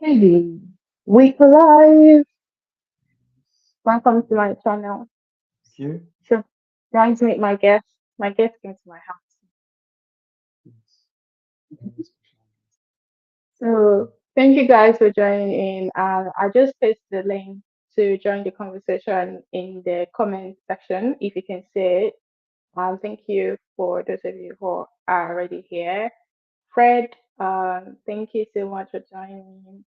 Hey, we alive. Welcome to my channel. You? So, trying to meet my guest. My guest came to my house. Yes. Any special So, thank you guys for joining in. I just pasted the link to join the conversation in the comment section if you can see it. Thank you for those of you who are already here. Fred, thank you so much for joining.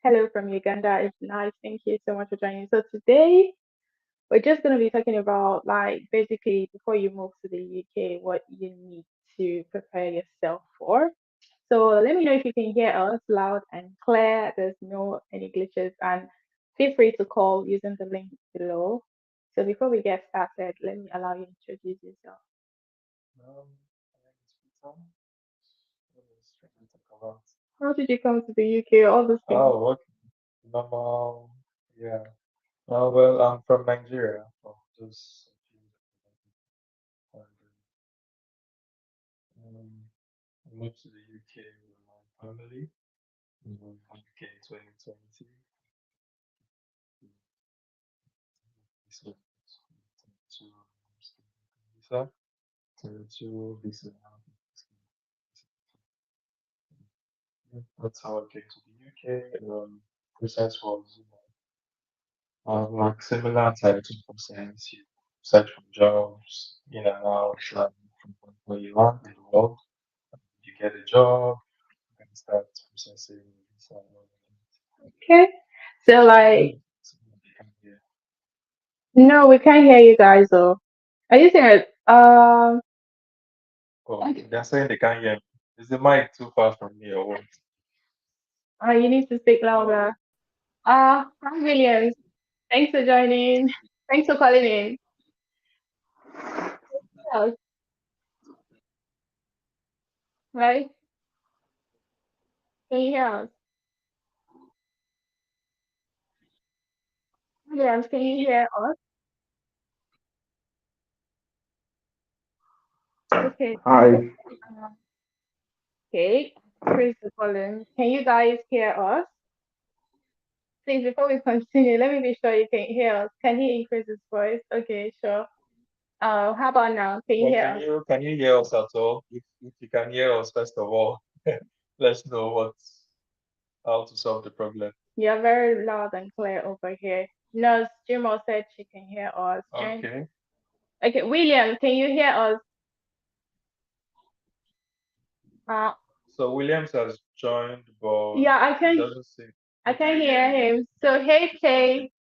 Hello from Uganda. It's nice. Thank you so much for joining. So today we're just going to be talking about, like, basically before you move to the UK, what you need to prepare yourself for. So let me know if you can hear us loud and clear. There's no any glitches, and feel free to call using the link below. So before we get started, let me allow you to introduce yourself. my name is Peter. What is trying to talk about? How did you come to the UK? All those things. Oh, okay. Normal. Yeah. Well, I'm from Nigeria. From just a few and I moved to the UK with my family in UK 2020. So, to visa, to visa. That's how I came to the UK. Process was like similar type of process. You search for jobs in and out from where you are in the world. You get a job, you can start processing visa and all Okay. So that. So like, that's what they can hear. no, we can't hear you guys though. Are you saying Oh, okay. they're saying they can't hear me. Is the mic too far from me or what? You need to speak louder. Hi Williams. Thanks for joining. Thanks for calling in. Yes, right? Can you hear us? Williams, can you hear us? Okay. Hi. Uh, okay. Chris is calling. Can you guys hear us? Please, before we continue, let me be sure you can hear us. Can he increase his voice? Okay, sure. How about now? Can you Well, hear can us? you hear us at all? If you can hear us, first of all, let's know how to solve the problem. You're very loud and clear over here. Nurse Jimo said she can hear us. And Okay. okay, William, can you hear us? Uh, So Williams has joined, but yeah, I it can. doesn't seem. I can hear him. So hey Kay,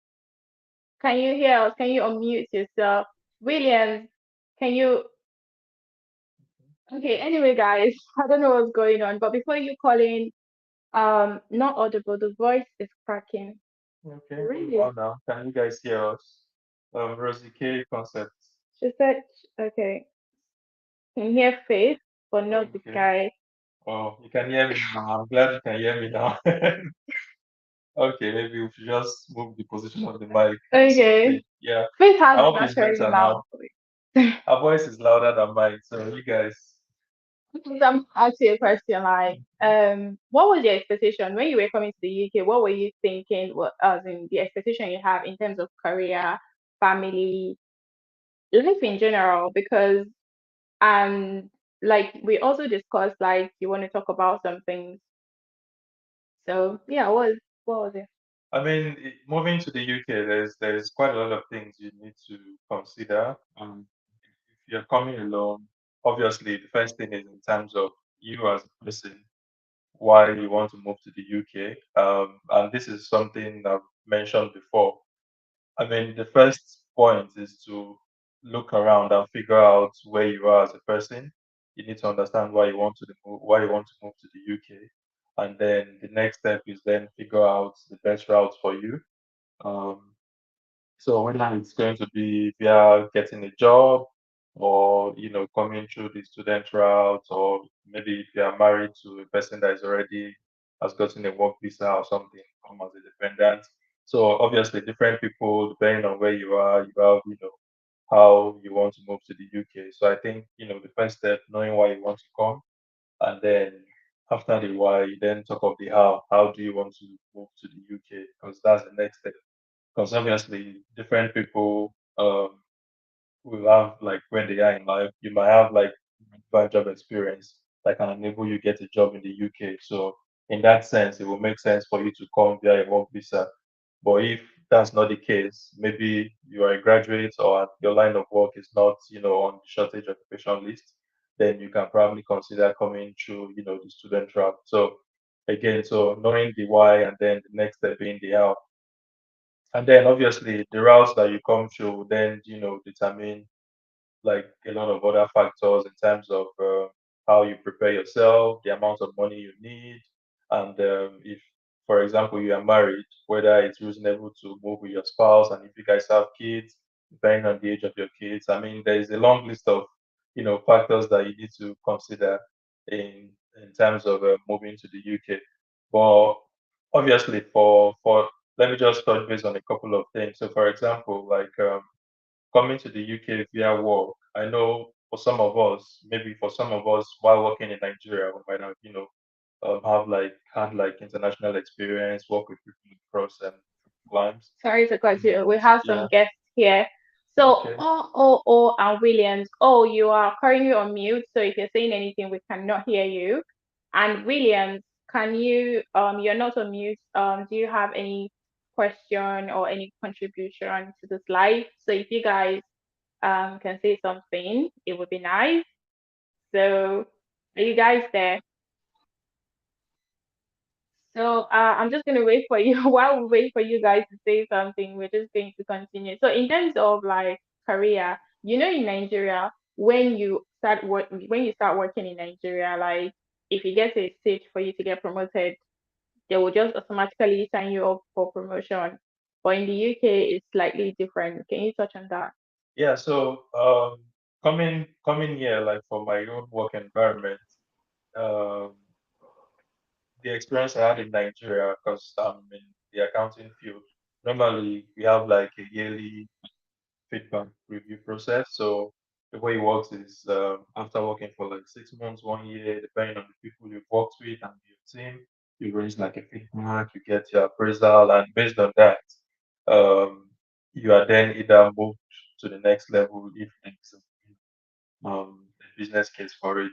can you hear us? Can you unmute yourself? Williams, can you? Okay. Anyway, guys, I don't know what's going on, but before you call in, not audible. The voice is cracking. Okay. Really? Oh, now can you guys hear us? Rosie K concept. She said, okay, can hear Faith, but not the Okay. guy. Oh, you can hear me now. I'm glad you can hear me now. Okay, maybe we should just move the position of the mic or Okay. something. Yeah. Faith I has hope it's naturally better loud now. voice. Our voice is louder than mine, so you guys. I'm asking you a question like, Mhm. what was your expectation when you were coming to the UK? What were you thinking? What, as in the expectation you have in terms of career, family, life in general? Because and like we also discussed, like you want to talk about some things. So yeah, what was it? I mean, moving to the UK, there's quite a lot of things you need to consider. If you're coming alone, obviously the first thing is in terms of you as a person, why you want to move to the UK. And this is something I've mentioned before. I mean, the first point is to look around and figure out where you are as a person. You need to understand why you want to move to the UK, and then the next step is then figure out the best route for you. Um, so whether it's going to be via getting a job, or coming through the student route, or maybe if you are married to a person that is already has gotten a work visa or something, come as a dependent. So obviously, different people, depending on where you are, you have how you want to move to the UK. So I think the first step, knowing why you want to come, and then After the why, you then talk of the how. How do you want to move to the UK? Because that's the next step. Because obviously, different people will have like when they are in life, you might have like bad job experience that can enable you get a job in the UK. So in that sense, it will make sense for you to come via a work visa. But if that's not the case, maybe you are a graduate or your line of work is not, on the shortage occupation list, then you can probably consider coming through, the student route. So again, so knowing the why and then the next step being the how. And then obviously the routes that you come through will then, determine like a lot of other factors in terms of how you prepare yourself, the amount of money you need, and if, for example, you are married, whether it's reasonable to move with your spouse, and if you guys have kids, depending on the age of your kids. I mean, there is a long list of factors that you need to consider in terms of moving to the UK. But obviously, for let me just touch base on a couple of things. So, for example, like coming to the UK via work, I know for some of us, maybe for some of us, while working in Nigeria, we might have, have like had like international experience, work with people across climes. Sorry to cut Mm, you. We have some yeah. guests here. So, Okay. and Williams. Oh, you are currently on mute. So if you're saying anything, we cannot hear you. And Williams, can you? You're not on mute. Do you have any question or any contribution to this live? So if you guys can say something, it would be nice. So, are you guys there? So I'm just gonna wait for you. While we wait for you guys to say something, we're just going to continue. So in terms of like career, in Nigeria, when you start working in Nigeria, like if you get to a stage for you to get promoted, they will just automatically sign you up for promotion. But in the UK, it's slightly different. Can you touch on that? Yeah. So coming here, like for my own work environment, um, the experience I had in Nigeria, because I'm in the accounting field. Normally, we have like a yearly feedback review process. So the way it works is after working for like 6 months, 1 year, depending on the people you've worked with and your team, you raise like a feedback, you get your appraisal, and based on that, um, you are then either moved to the next level if there's a business case for it.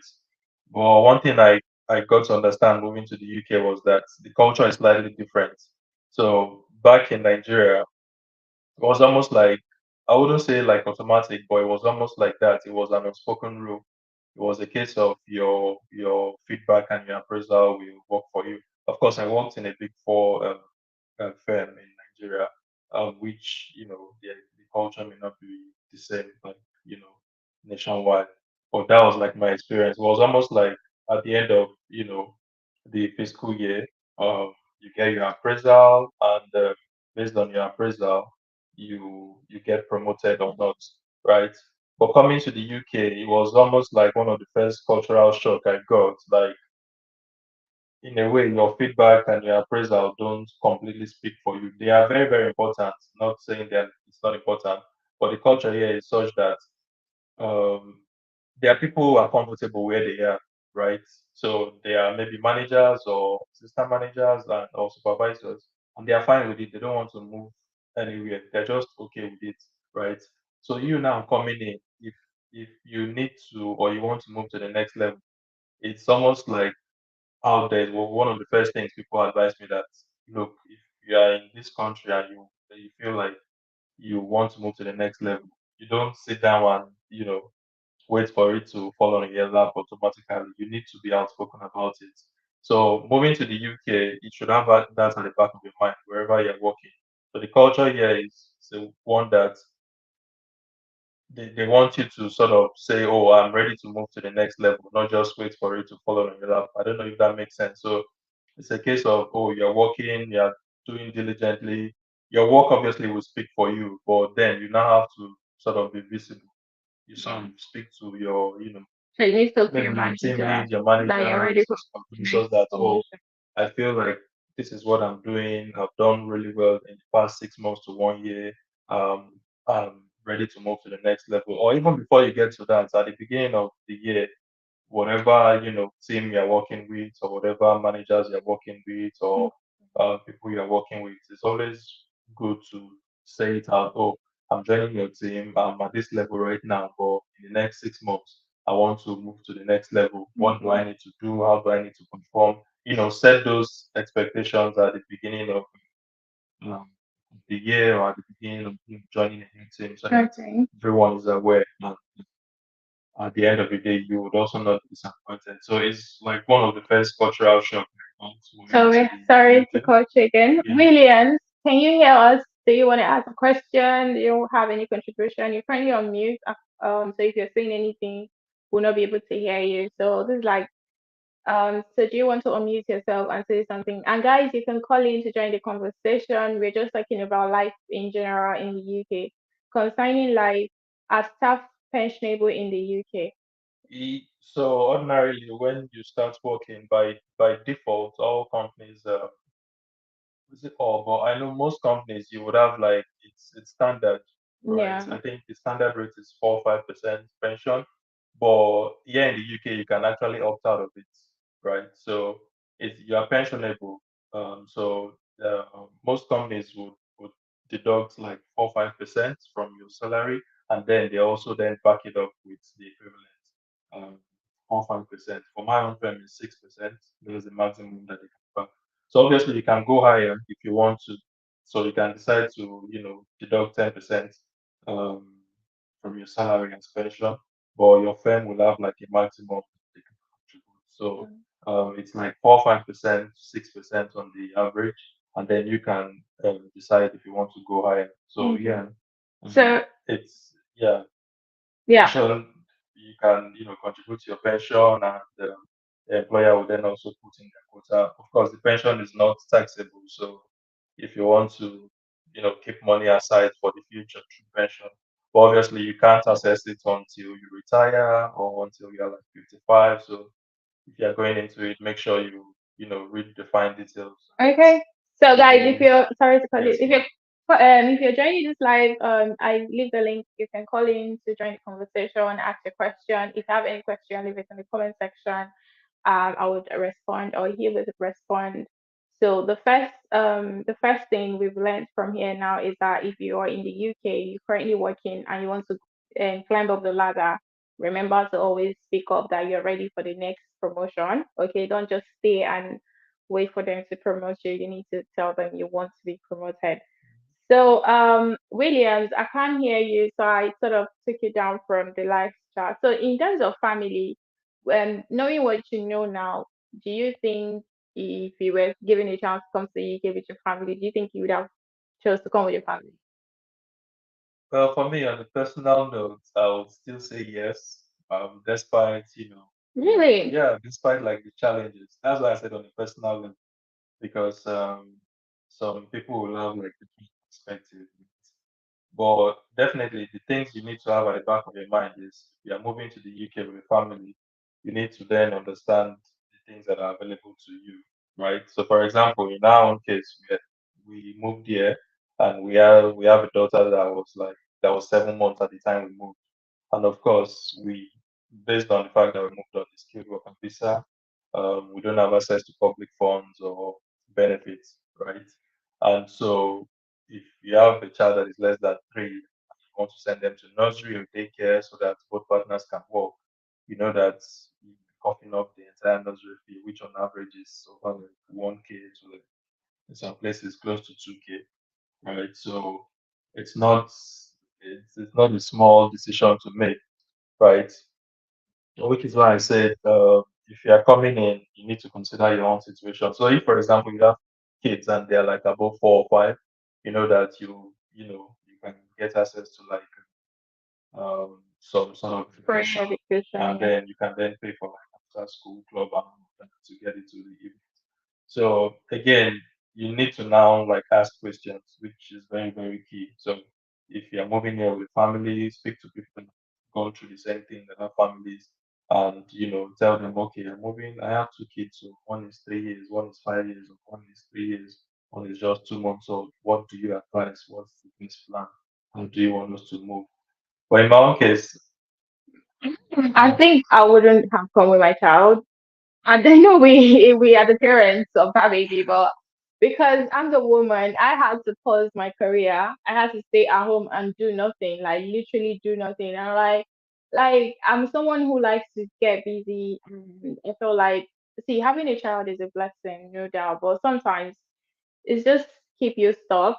But one thing I got to understand moving to the UK was that the culture is slightly different. So back in Nigeria, it was almost like, I wouldn't say like automatic, but it was almost like that. It was an unspoken rule. It was a case of your feedback and your appraisal will work for you. Of course, I worked in a big four firm in Nigeria, which the culture may not be the same, like nationwide. But that was like my experience. It was almost like at the end of the fiscal year, you get your appraisal, and based on your appraisal, you get promoted or not, right? But coming to the UK, it was almost like one of the first cultural shock I got. Like in a way, your feedback and your appraisal don't completely speak for you. They are very, very important. Not saying that it's not important, but the culture here is such that um, there are people who are comfortable where they are, right? So they are maybe managers or assistant managers or supervisors, and they are fine with it. They don't want to move anywhere. They're just okay with it, right? So you now coming in, if you need to or you want to move to the next level, it's almost like out there. Well, one of the first things people advise me that look, if you are in this country and you feel like you want to move to the next level, you don't sit down and wait for it to fall on your lap automatically. You need to be outspoken about it. So moving to the UK, you should have that at the back of your mind wherever you're working. So the culture here is the one that they want you to sort of say, "Oh, I'm ready to move to the next level," not just wait for it to fall on your lap. I don't know if that makes sense. So it's a case of, oh, you're working, you're doing diligently. Your work obviously will speak for you, but then you now have to sort of be visible. You sort of speak to your, So you need to talk to your maybe your team manager lead, your that you're manager, ready for so that, oh, promotion. I feel like this is what I'm doing. I've done really well in the past 6 months to 1 year. I'm ready to move to the next level. Or even before you get to that, at the beginning of the year, whatever team you're working with, or whatever managers you're working with, or people you're working with, it's always good to say it out. Oh, I'm joining your team. I'm at this level right now, but in the next 6 months, I want to move to the next level. What do Mhm. I need to do? How do I need to perform? Set those expectations at the beginning of um, the year, or at the beginning of joining a new team, so that Okay. everyone is aware. And at the end of the day, you would also not be disappointed. So it's like one of the first cultural shock moving So into we're the sorry to UK. call you again. Yeah. Williams, can you hear us? Do you want to ask a question? Do you have any contribution? You're currently on mute. So if you're saying anything, we'll not be able to hear you. So this is like, so do you want to unmute yourself and say something? And guys, you can call in to join the conversation. We're just talking about life in general in the UK, concerning life as staff pensionable in the UK. So ordinarily, when you start working, by default, all companies is it all? But I know most companies you would have like it's standard, right? Yeah. I think the standard rate is 4 or 5% pension, but here in the UK you can actually opt out of it, right? So it's you are pensionable. So most companies would deduct like 4 or 5% from your salary, and then they also then back it up with the equivalent um 4 or 5%. For my own firm, is 6%. There's the maximum that they can back. So obviously you can go higher if you want to. So you can decide to, deduct 10% um, from your salary as pension, but your firm will have like a maximum they can contribute. So it's like 4 5%, 6% on the average, and then you can decide if you want to go higher. So Mm-hmm. yeah, So it's yeah, yeah. pension, you can contribute to your pension, and the employer will then also put in their quota. Of course, the pension is not taxable, so if you want to keep money aside for the future through pension, but obviously you can't access it until you retire or until you're like 55. So if you're going into it, make sure you read the fine details Okay. So and guys, if rules. you're sorry to call you, Yes, ma'am. if you're joining this live, I leave the link. You can call in to join the conversation, ask a question. If you have any question, leave it in the comment section. I would respond, or he would respond. So the first thing we've learned from here now is that if you are in the UK, you're currently working and you want to climb up the ladder, remember to always speak up that you're ready for the next promotion. Okay, don't just stay and wait for them to promote you. You need to tell them you want to be promoted. So, Williams, I can't hear you, so I sort of took you down from the live chat. So, in terms of family, knowing what you know now, do you think if you were given a chance to come to the UK with your family, do you think you would have chose to come with your family? Well, for me, on a personal note, I would still say yes. Despite Really? yeah, despite like the challenges. That's why I said on a personal level, because some people will have like different perspective. But definitely, the things you need to have at the back of your mind is if you're moving to the UK with a family, you need to then understand the things that are available to you, right? So, for example, in our own case, we moved here, and we have a daughter that was 7 months at the time we moved, and of course, based on the fact that we moved on the skilled worker visa, we don't have access to public funds or benefits, right? And so if you have a child that is less than 3, and you want to send them to nursery or daycare so that both partners can work, you know that you'll be coughing up the entire nursery fee, which on average is over like 1K to like, in some places close to 2K, right? So it's not it's not a small decision to make, right? Which is why I said if you are coming in, you need to consider your own situation. So if, for example, you have kids and they're like above 4 or 5, you know that you can get access to like some sort of For education, education, and yeah. then you can then pay for like after school club and all of that to get into the evening. So again, you need to now like ask questions, which is very, very key. So if you're moving here with family, speak to people that have gone through the same thing that have families, and tell them, okay, I'm moving. I have 2 kids, so one is 3 years, one is 5 years, or one is 3 years, one is just 2 months old. What do you advise? What's the best plan? How do you want us to move? But in my own case, I think I wouldn't have come with my child. And I know we are the parents of that baby, but because I'm the woman, I had to pause my career. I had to stay at home and do nothing, like literally do nothing. And like I'm someone who likes to get busy. And I feel like, see, having a child is a blessing, no doubt, but sometimes it's just keep you stuck.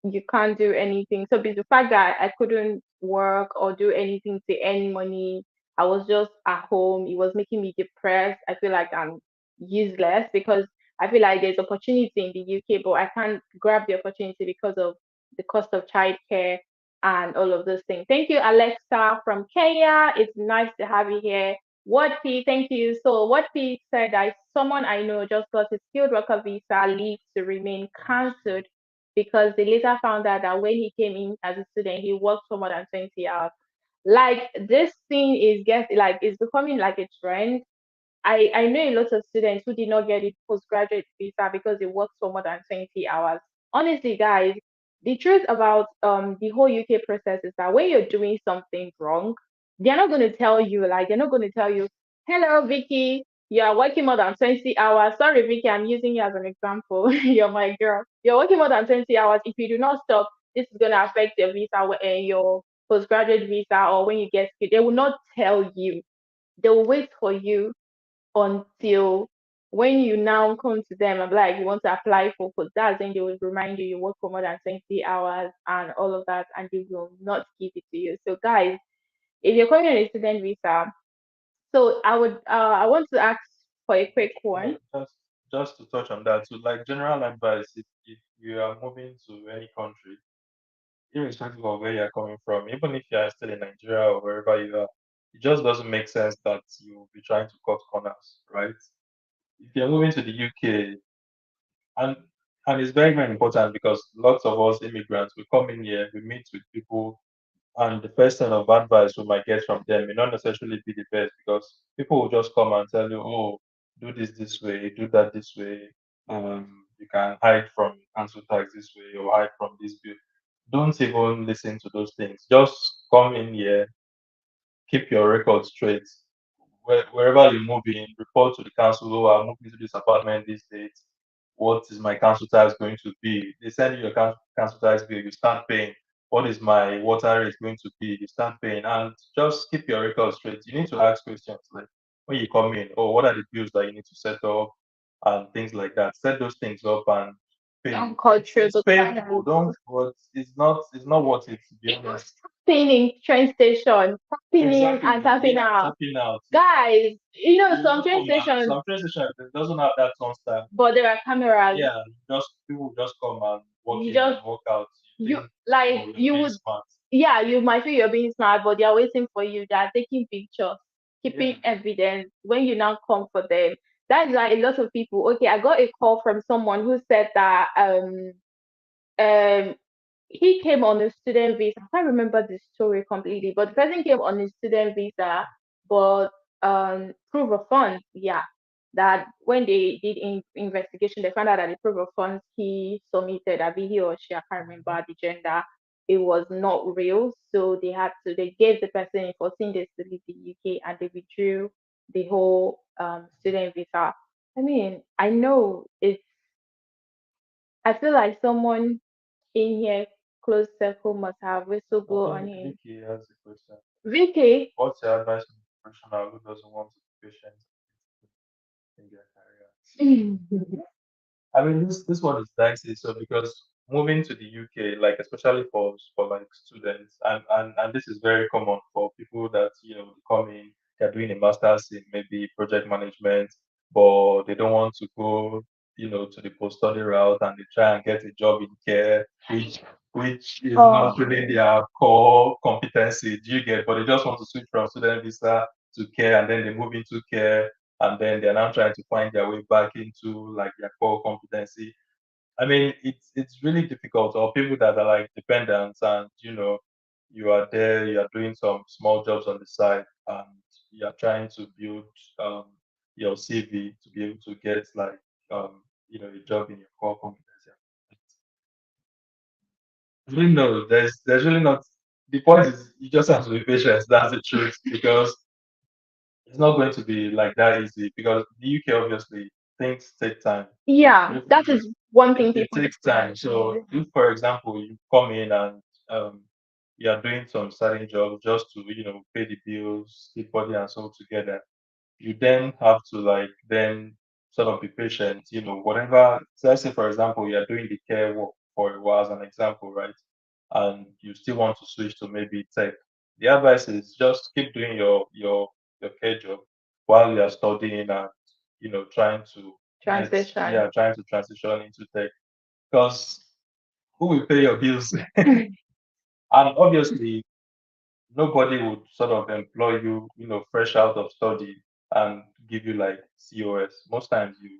You can't do anything. So the fact that I couldn't work or do anything to earn money, I was just at home. It was making me depressed. I feel like I'm useless because I feel like there's opportunity in the UK, but I can't grab the opportunity because of the cost of childcare and all of those things. Thank you, Alexa from Kenya. It's nice to have you here. What P, thank you. So what P said that someone I know just got a skilled worker visa leave to remain cancelled because they later found out that when he came in as a student, he worked for more than 20 hours. Like this thing is get like it's becoming like a trend. I know a lot of students who did not get a postgraduate visa because they worked for more than 20 hours. Honestly, guys, the truth about the whole UK process is that when you're doing something wrong, they're not going to tell you, like, they're not going to tell you, hello, Vicky, you are working more than 20 hours. Sorry, Vicky, I'm using you as an example. You're my girl. You're working more than 20 hours. If you do not stop, this is going to affect your visa and your postgraduate visa or when you get skilled. They will not tell you. They will wait for you until when you now come to them and be like you want to apply for that's when they will remind you you work for more than 20 hours and all of that and they will not give it to you. So guys, if you're coming on a student visa, so I want to ask for a quick one. Just to touch on that, so like general advice, if you are moving to any country, irrespective of where you're coming from, even if you are still in Nigeria or wherever you are, it just doesn't make sense that you'll be trying to cut corners, right? If you're moving to the UK, and and it's very, very important because lots of us immigrants, we come in here, we meet with people, and the first kind of advice we might get from them may not necessarily be the best because people will just come and tell you, oh, do this way, do that this way. You can hide from council tax this way or hide from this bill. Don't even listen to those things. Just come in here, keep your record straight. Wherever you move in, report to the council, oh, I'm moving to this apartment this date. What is my council tax going to be? They send you your council tax bill, you start paying. What is my water rate going to be? You start paying. And just keep your record straight. You need to ask questions like when you come in, oh, what are the bills that you need to set up and things like that. Set those things up and pay. Don't cut through It's the painful, corners. don't, but it's not worth it to be honest. Tapping in train station, tapping in Exactly. and tapping Yeah, out. tapping out. Guys, You some know, train stations, some train station doesn't have that turnstile. but there are cameras. Yeah, just people just come and walk You in just and walk out. You you think, like oh, you're you being would smart. yeah, you might feel you're being smart, but they're waiting for you. They're taking pictures, Yeah. keeping evidence when you now come for them. That's why a lot of people, okay, I got a call from someone who said that um he came on a student visa. I can't remember the story completely, but the person came on a student visa, but proof of funds, yeah. That when they did investigation, they found out that the proof of funds he submitted, I he or she, I can't remember the gender, it was not real. So they gave the person 14 days to leave the UK and they withdrew the whole student visa. I mean, I know it's I feel like someone in here close circle must have whistle I blow on think him. Vicky has a question. Vicky, What's your advice to a professional who doesn't want to be patient in their career? I mean, this one is dicey. So because moving to the UK, like especially for like students, and this is very common for people that come in, they're doing a master's in maybe project management, but they don't want to go to the post study route, and they try and get a job in care, which is oh, not really their core competency. Do you get? But they just want to switch from student visa to care, and then they move into care and then they're now trying to find their way back into like their core competency. I mean, it's really difficult. Or people that are like dependents, and you are there, you are doing some small jobs on the side, and you are trying to build um, your CV to be able to get like a job in your core competency. I don't know. There's really not. the point is you just have to be patient. That's the truth because it's not going to be like that easy because the UK obviously things take time. Yeah, If that is one thing it people takes don't time. So understand. if for example you come in and you are doing some certain job just to pay the bills, keep body and soul together, you then have to like then sort of be patient, whatever. So let's say for example you're doing the care work for a while as an example, right? And you still want to switch to maybe tech. The advice is just keep doing your care job while you're studying and trying to Transition. trying to transition into tech. Because who will pay your bills? And obviously nobody would sort of employ you, fresh out of study and give you like COS. Most times you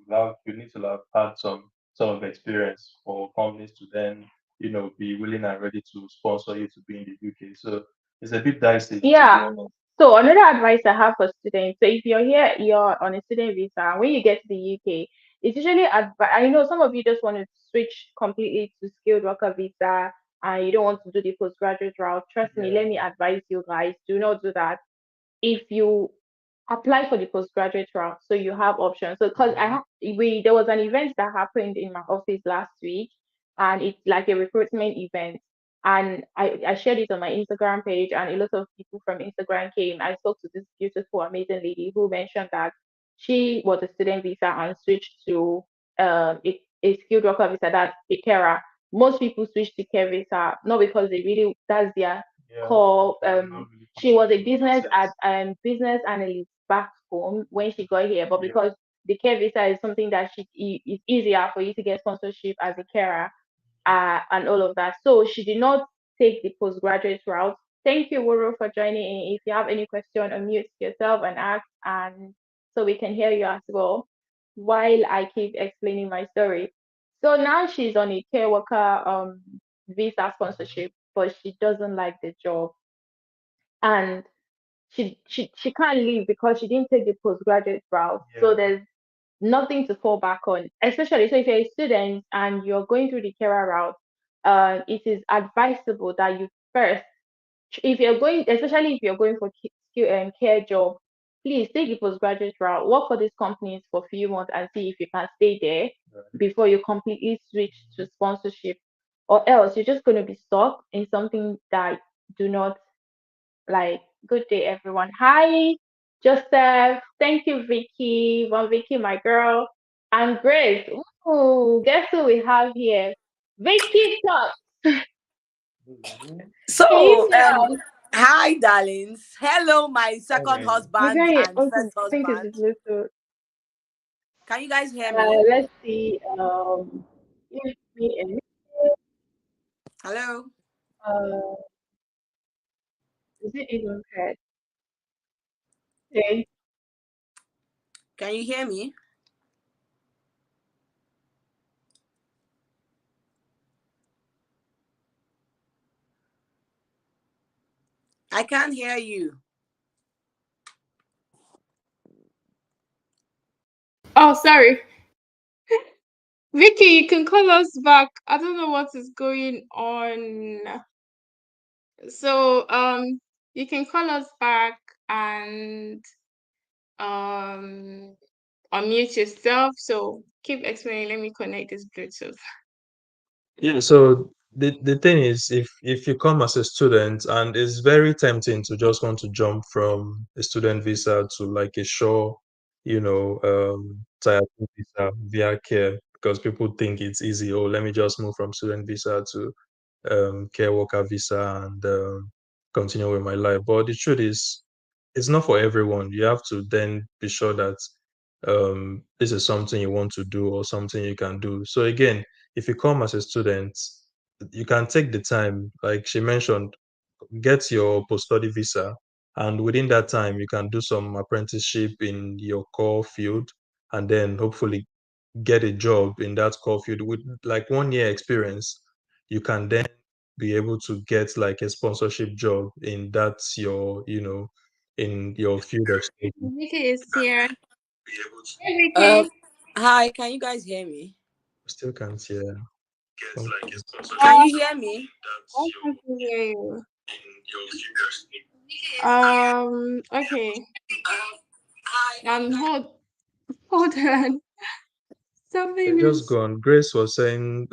need to have had some sort of experience for companies to then, be willing and ready to sponsor you to be in the UK. So it's a bit dicey to be Yeah. honest. So another advice I have for students. So if you're here, you're on a student visa. When you get to the UK, it's usually I know some of you just want to switch completely to skilled worker visa and you don't want to do the postgraduate route. Trust me, Yeah. let me advise you guys, do not do that. If you apply for the postgraduate route, so you have options. So because Mhm. we there was an event that happened in my office last week, and it's like a recruitment event. And I shared it on my Instagram page, and a lot of people from Instagram came. I spoke to this beautiful, amazing lady who mentioned that she was a student visa and switched to a skilled worker visa, that's a carer. Most people switch to care visa not because they really that's their Yeah. core. They're not really She was a comfortable in that sense. business analyst back home when she got here, but Yeah. because the care visa is something that it's easier for you to get sponsorship as a carer, and all of that. So she did not take the postgraduate route. Thank you, Woro, for joining in. If you have any question, unmute yourself and ask, and so we can hear you as well while I keep explaining my story. So now she's on a care worker visa Mhm. sponsorship, but she doesn't like the job, and she can't leave because she didn't take the postgraduate route. So Yeah. there's nothing to fall back on. Especially so if you're a student and you're going through the career route, it is advisable that you first, if you're going, especially if you're going for care job, please take the postgraduate route, work for these companies for a few months and see if you can stay there Right. before you completely switch to sponsorship, or else you're just going to be stuck in something that do not like. Good day, everyone. Hi, Joseph. Thank you, Vicky. One Vicky, my girl. And Grace. Ooh, guess who we have here? Vicky Talk. Mhm. Can you So, hear us? hi, darlings. Hello, my second Morning. We husband can hear. and Okay, first I think it's husband. the Bluetooth. Can you guys hear me? Let's see. Give me a minute. Hello. Uh, is it even heard? Okay. Can you hear me? I can't hear you. Oh, sorry. Vicky, you can call us back. I don't know what is going on. So, you can call us back and um unmute yourself. So keep explaining. Let me connect this Bluetooth. Yeah, so the thing is, if you come as a student, and it's very tempting to just want to jump from a student visa to like a sure, tier two visa via care, because people think it's easy. Oh, let me just move from student visa to care worker visa and continue with my life. But the truth is, it's not for everyone. You have to then be sure that this is something you want to do or something you can do. So again, if you come as a student, you can take the time, like she mentioned, get your post-study visa, and within that time, you can do some apprenticeship in your core field, and then hopefully get a job in that core field with like 1 year experience. You can then be able to get like a sponsorship job in in your field of study. Vicky is here. Hey, Um, Vicky. Hi. Can you guys hear me? Still can't hear. Can Uh, you hear me? I can't hear you. Okay. Hold on. Something Just is. gone. Grace was saying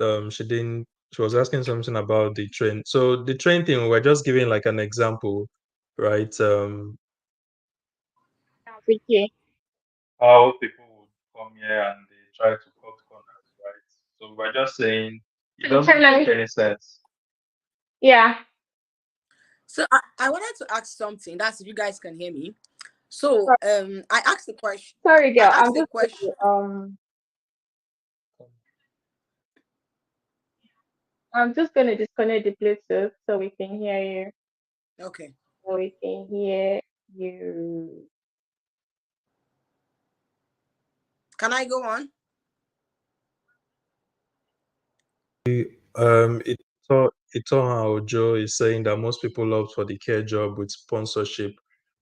she was asking something about the train. So the train thing, we're just giving like an example, right? Vicky. How people would come here and they try to cut corners, right? So we're just saying it doesn't make Hello. any sense. Yeah. So I wanted to ask something. That's if you guys can hear me. So I asked the question. Sorry, I girl. asked the question. I'm just gonna disconnect the Bluetooth so we can hear you. Okay. So we can hear you. Can I go on? How Joe is saying that most people opt for the care job with sponsorship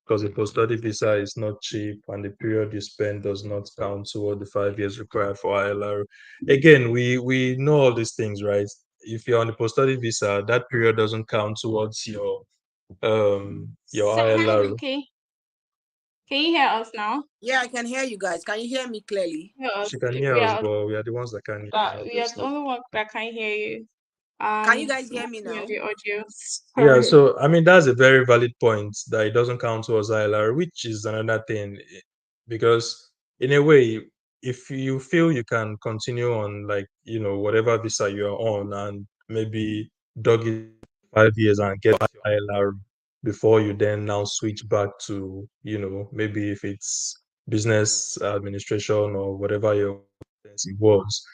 because the post-study visa is not cheap and the period you spend does not count toward the 5 years required for ILR. Again, we know all these things, right? If you're on the post-study visa, that period doesn't count towards your So, hi, ILR. Vicky. Can you hear us now? Yeah, I can hear you guys. Can you hear me clearly? Hear us. She can hear We us, are. but we are the ones that can hear But we are the obviously. only one that can hear you. Can you guys hear me Mostly on now? the audio. Yeah, Sorry. so I mean that's a very valid point that it doesn't count towards ILR, which is another thing because in a way, if you feel you can continue on like whatever visa you're on and maybe dog it 5 years and get your ILR before you then now switch back to maybe if it's business administration or whatever your it was.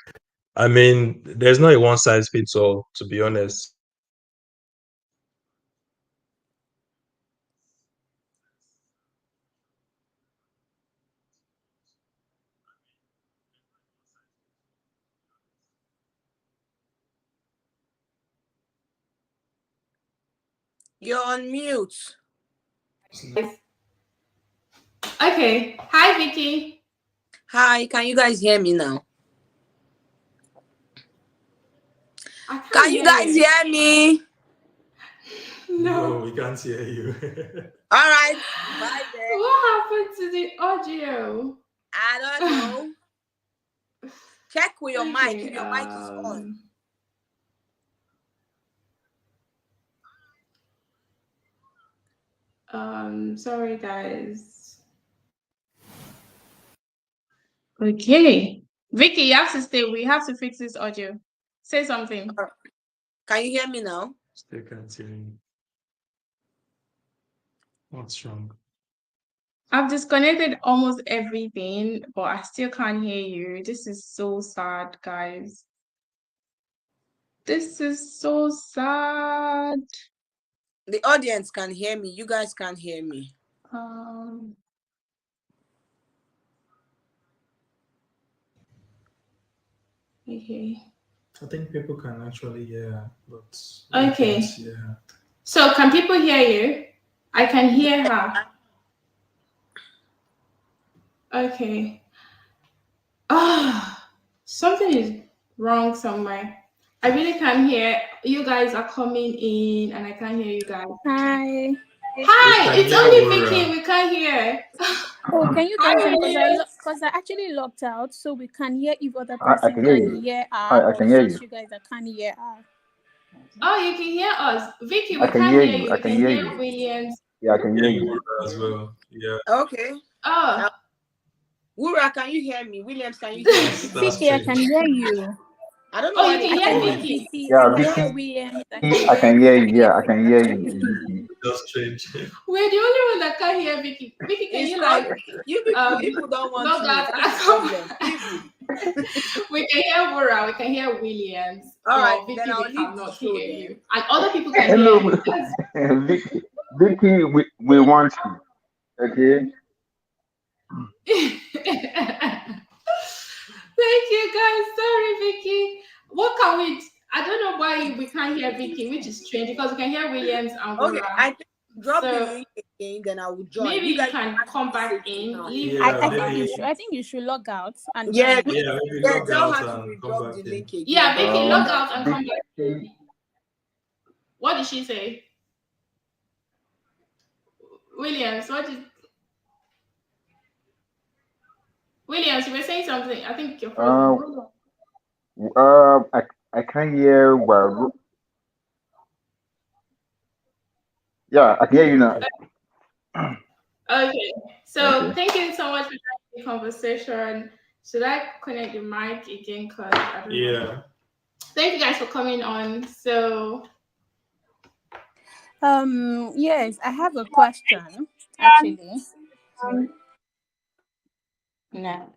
I mean, there's not a one size fits all, to be honest. You're on mute. Okay. Hi, Vicky. Hi, can you guys hear me now? I can't Can you guys you. hear me? No. We can't hear you. All right. Bye then. What happened to the audio? I don't know. Check with your mic Okay. if your mic is on. Sorry, guys. Okay. Vicky, you have to stay. We have to fix this audio. Say something. Can you hear me now? Still can't hear you. What's wrong? I've disconnected almost everything, but I still can't hear you. This is so sad, guys. This is so sad. The audience can hear me. You guys can't hear me. Okay. I think people can actually hear, but Okay. So can people hear you? I can hear her. Okay. Something is wrong somewhere. I really can't hear. You guys are coming in and I can't hear you guys. Hi. Hi, it's only Vicky. We can't hear. Oh, can you guys hear? Because I actually logged out, so we can hear if other person can hear you. hear her, I or can it's hear just you. you guys that can't hear her. Oh, you can hear us. Vicky, we I can can't hear hear you. you. I We can can hear hear you. Williams. Yeah, I can hear you. as well. Yeah. Okay. Oh. Wura, can you hear me? Williams, can you hear me? Vicky, I can hear you. I don't know why you they can can't hear hear me. Vicky. Vicky, Yeah, I can Vicky, hear Williams. I I can can hear hear you. Yeah, I can hear Vicky. you. Just change. We're the only one that can't hear Vicky. Vicky, can It's you like you people don't want log to. out That's the problem. Evil. We can hear Wura, we can hear Williams. All but right, Vicky, then I'll we leave the cannot show hear then. you. And other people can Hello, hear you. Vicky. Vicky, we want you. Okay. Thank you guys. Sorry, Vicky. What can we? I don't know why we can't hear Vicky, which is strange because we can hear Williams and Wura. Okay, I think drop the link again, then I will join. Maybe You you guys can come back in. I think you should log out and yeah, join. maybe yeah, log tell out her to and come drop back the in. link again. Yeah, Vicky, log Then out and come back in. What did she say? Williams, Williams, you were saying something. I think you're frozen. Um, I can't hear well. Yeah, I can hear you now. Okay. So Okay. thank you so much for joining the conversation. Should I connect the mic again? Cause I don't know. Yeah. Thank you guys for coming on. So Yes, I have a question actually. No.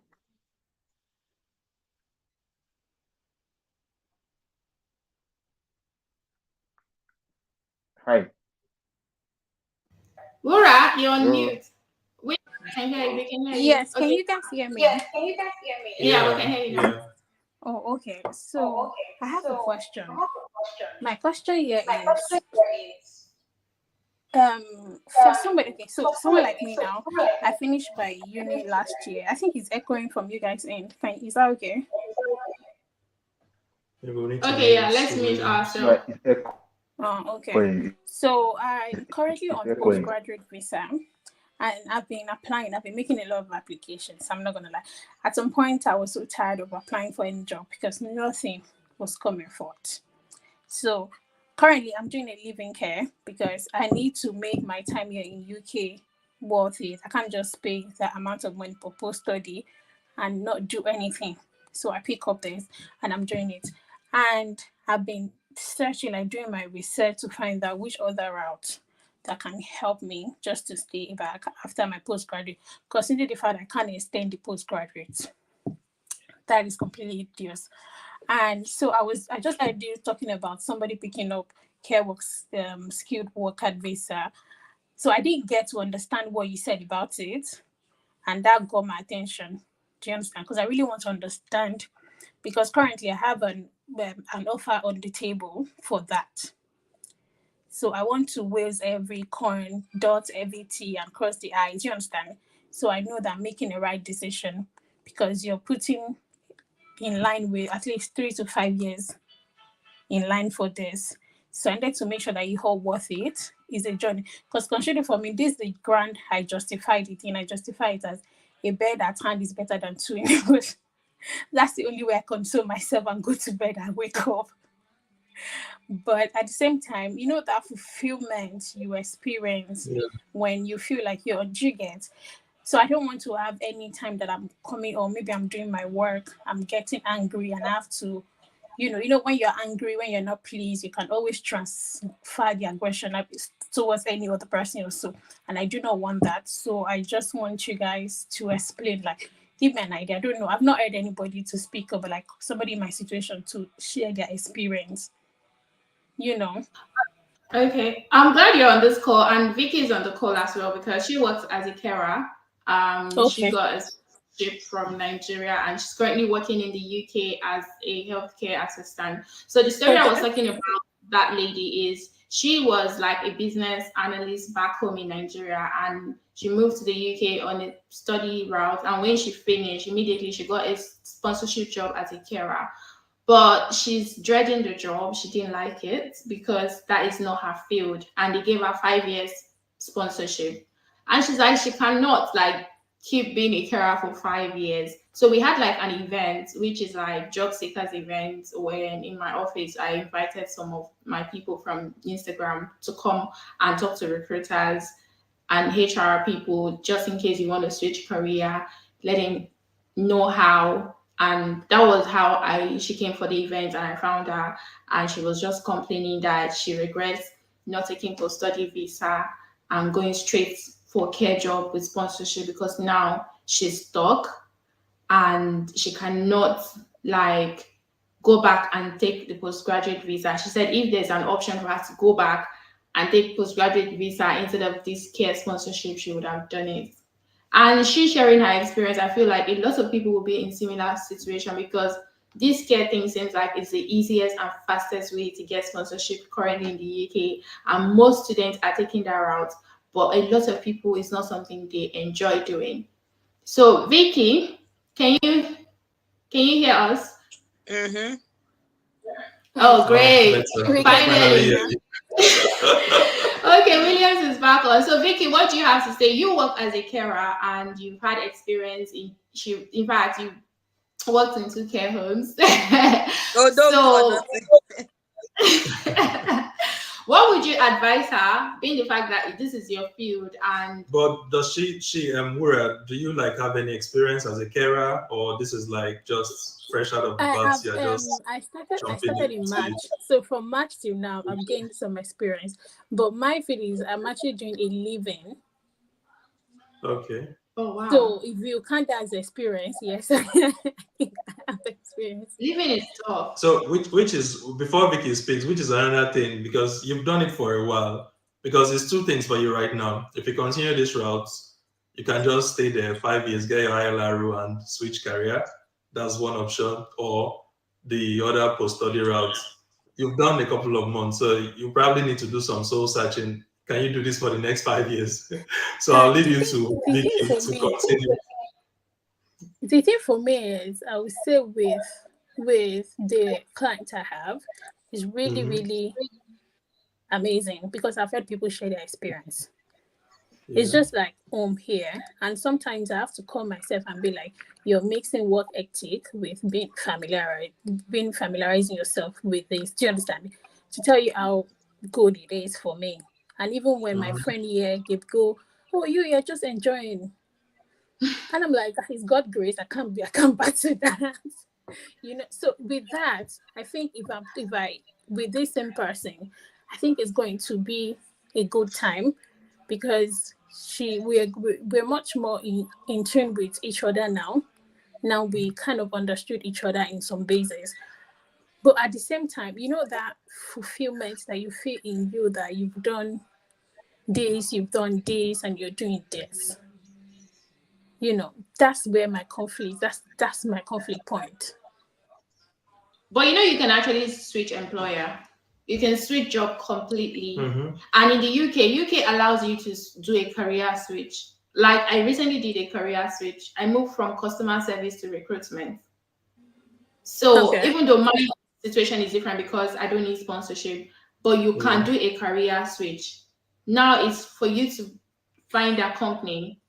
Hi. Laura, you're on Hello. mute. We can hear you. We can hear you. Yes, can Okay. you guys hear me? Yeah, we can hear you now. Yeah. Oh, okay. So I have a question. My question here is for somebody, okay, so someone like me now, I finished by uni last year. I think it's echoing from you guys' end. Is that okay? Maybe we need to Okay, yeah, mute let's mute Williams. No, ourselves. it's echoing. Oh, okay. So I'm currently It's on echoing. postgraduate visa, and I've been applying. I've been making a lot of applications. I'm not gonna lie. At some point, I was so tired of applying for any job because nothing was coming forth. So currently, I'm doing a living care because I need to make my time here in UK worth it. I can't just pay that amount of money for post study and not do anything. So I pick up this and I'm doing it. And I've been searching, like doing my research to find out which other route that can help me just to stay back after my postgraduate. Consider the fact I can't extend the postgraduate. That is completely hideous. And so I just started talking about somebody picking up care works skilled worker visa. So I didn't get to understand what you said about it, and that got my attention. Do you understand? Because I really want to understand, because currently I have an offer on the table for that. So I want to whiz every coin, dot every T, and cross the I's. You understand? So I know that I'm making the right decision, because you're putting in line with at least 3 to 5 years in line for this. So I need to make sure that you all worth it. Is a journey. Because considering for me, this is the grand I justified it in. I justify it as a bed at hand is better than two in the bush. That's the only way I console myself and go to bed and wake up. But at the same time, you know that fulfillment you experience Yeah. when you feel like you're jiggered. So I don't want to have any time that I'm coming, or maybe I'm doing my work, I'm getting angry and I have to, when you're angry, when you're not pleased, you can always transfer the aggression towards any other person also. And I do not want that. So I just want you guys to explain, like, give me an idea. I don't know. I've not heard anybody to speak up, but like somebody in my situation to share their experience, you know. Okay. I'm glad you're on this call, and Vicky is on the call as well because she works as a carer. She Okay. got a ship from Nigeria and she's currently working in the UK as a healthcare assistant. So the story I was Okay. talking about that lady is she was like a business analyst back home in Nigeria and she moved to the UK on a study route. And when she finished, immediately she got a sponsorship job as a carer, but she's dreading the job. She didn't like it because that is not her field, and they gave her 5 years sponsorship. And she's like, she cannot like keep being a carer for 5 years. So we had like an event, which is like job seekers event, when in my office I invited some of my people from Instagram to come and talk to recruiters and HR people, just in case you want to switch career, letting know how. And that was how I she came for the event and I found her, and she was just complaining that she regrets not taking post study visa and going straight for care job with sponsorship because now she's stuck and she cannot like go back and take the postgraduate visa. She said if there's an option for her to go back and take postgraduate visa instead of this care sponsorship, she would have done it. And she sharing her experience, I feel like a lot of people will be in similar situation because this care thing seems like it's the easiest and fastest way to get sponsorship currently in the UK, and most students are taking that route. But a lot of people, it's not something they enjoy doing. So, Vicky, can you can you hear us? Mm-hmm. Oh, Yes, Oh, great! better. we can hear Finally, you Finally, now. yeah. Okay, Williams is back on. So Vicky, what do you have to say? You work as a carer and you've had experience in fact you worked in 2 care homes. Oh, don't do So nothing. what would you advise her, being the fact that this is your field and But does she Mura, do you like have any experience as a carer, or this is like just fresh out of the I box? have You're just I jumping started in into it. March. So from March till now I've gained some experience. But my field is I'm actually doing a living. Okay. oh wow, So if you count that as experience, yes, I think I have experience. living is tough. So which is, before Vicky speaks, which is another thing, because you've done it for a while. Because it's two things for you right now. If you continue this route, you can just stay there 5 years, get your ILRO and switch career. That's one option. Or the other post study route. You've done a couple of months, so you probably need to do some soul searching. Can you do this for the next 5 years? So I'll leave The you thing to the thing Vicky for to me continue. the thing for me is I would say with the clients I have is really, Mhm. really amazing because I've heard people share their experience. It's Yeah. just like home here. And sometimes I have to call myself and be like, you're mixing work ethic with being familiarizing yourself with this. Do you understand? To tell you how good it is for me. And even when my Mhm. friend here gave go, oh, you're just enjoying. And I'm like, it's God grace. I can't back to that. So with that, I think if I with this same person, I think it's going to be a good time because we're much more in tune with each other now. Now we kind of understood each other in some basis. But at the same time, that fulfillment that you feel in you that you've done this, and you're doing this. That's where my conflict. That's my conflict point. But you can actually switch employer. You can switch job completely. Mhm. And in the UK allows you to do a career switch. Like I recently did a career switch. I moved from customer service to recruitment. So Okay. even though my situation is different because I don't need sponsorship, but you can Yeah. do a career switch. Now it's for you to find a company.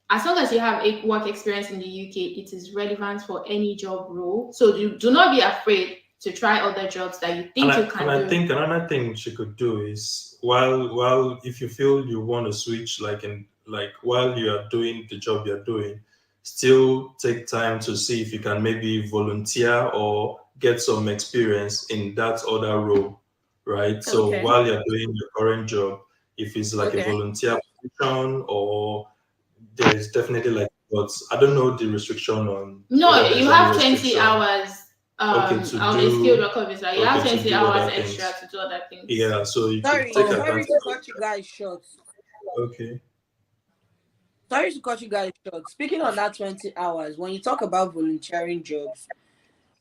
As long as you have a work experience in the UK, it is relevant for any job role. So you do not be afraid to try other jobs that you And think you I can do. think another thing she could do is, while if you feel you want to switch, like while you are doing the job you're doing, still take time to see if you can maybe volunteer or get some experience in that other role, right? So Okay. while you're doing your current job, if it's like a Okay. volunteer position, or there's definitely like, but I don't know the restriction on No, whether you there's any have 20 restriction. hours Okay, to on a skilled do, worker visa. You have okay, to 20 do hours other extra things. to do other things. Yeah, so you could Sorry, take Oh, sorry advantage to of cut you guys short. it. Okay. Sorry to cut you guys short. Speaking on that 20 hours, when you talk about volunteering jobs,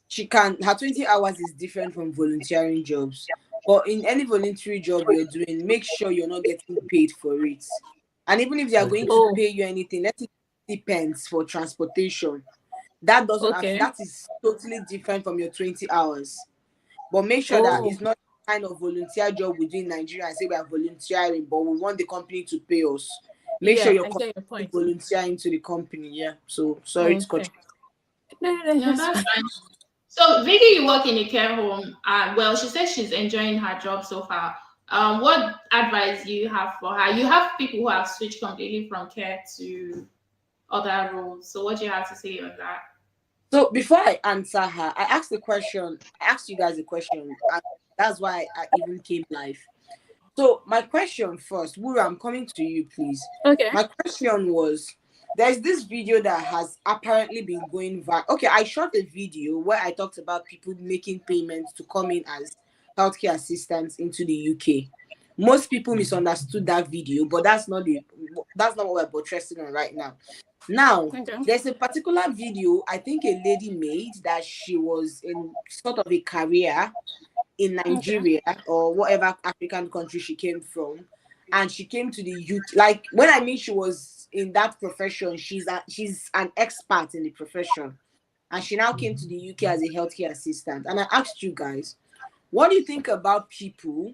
her 20 hours is different from volunteering jobs. But in any voluntary job you're doing, make sure you're not getting paid for it. And even if they are going Okay. to oh, pay you anything, let it depends for transportation. That doesn't okay. that is totally different from your 20 hours. But make sure that Oh, it's not kind of volunteer job we do in Nigeria and say we are volunteering, but we want the company to pay us. Make sure yeah, you're I get your point. volunteering to the company. Yeah. So sorry to cut Okay. No, No, that's that's fine. fine. So Vicky, you work in a care home. Well, she says she's enjoying her job so far. What advice do you have for her? You have people who have switched completely from care to other roles. So what do you have to say on that? So before I answer her, I asked the question. I asked you guys a question, and that's why I even came live. So my question first, Wura, I'm coming to you, please. Okay. My question was, there's this video that has apparently been going viral. Okay, I shot a video where I talked about people making payments to come in as healthcare assistants into the UK. Most people misunderstood that video, but that's not what we're buttressing on right now. Now, Okay. there's a particular video I think a lady made that she was in sort of a career in Okay. Nigeria or whatever African country she came from, and she came to the UK. Like when I mean she was in that profession, she's an expert in the profession, and she now came to the UK as a healthcare assistant. And I asked you guys, what do you think about people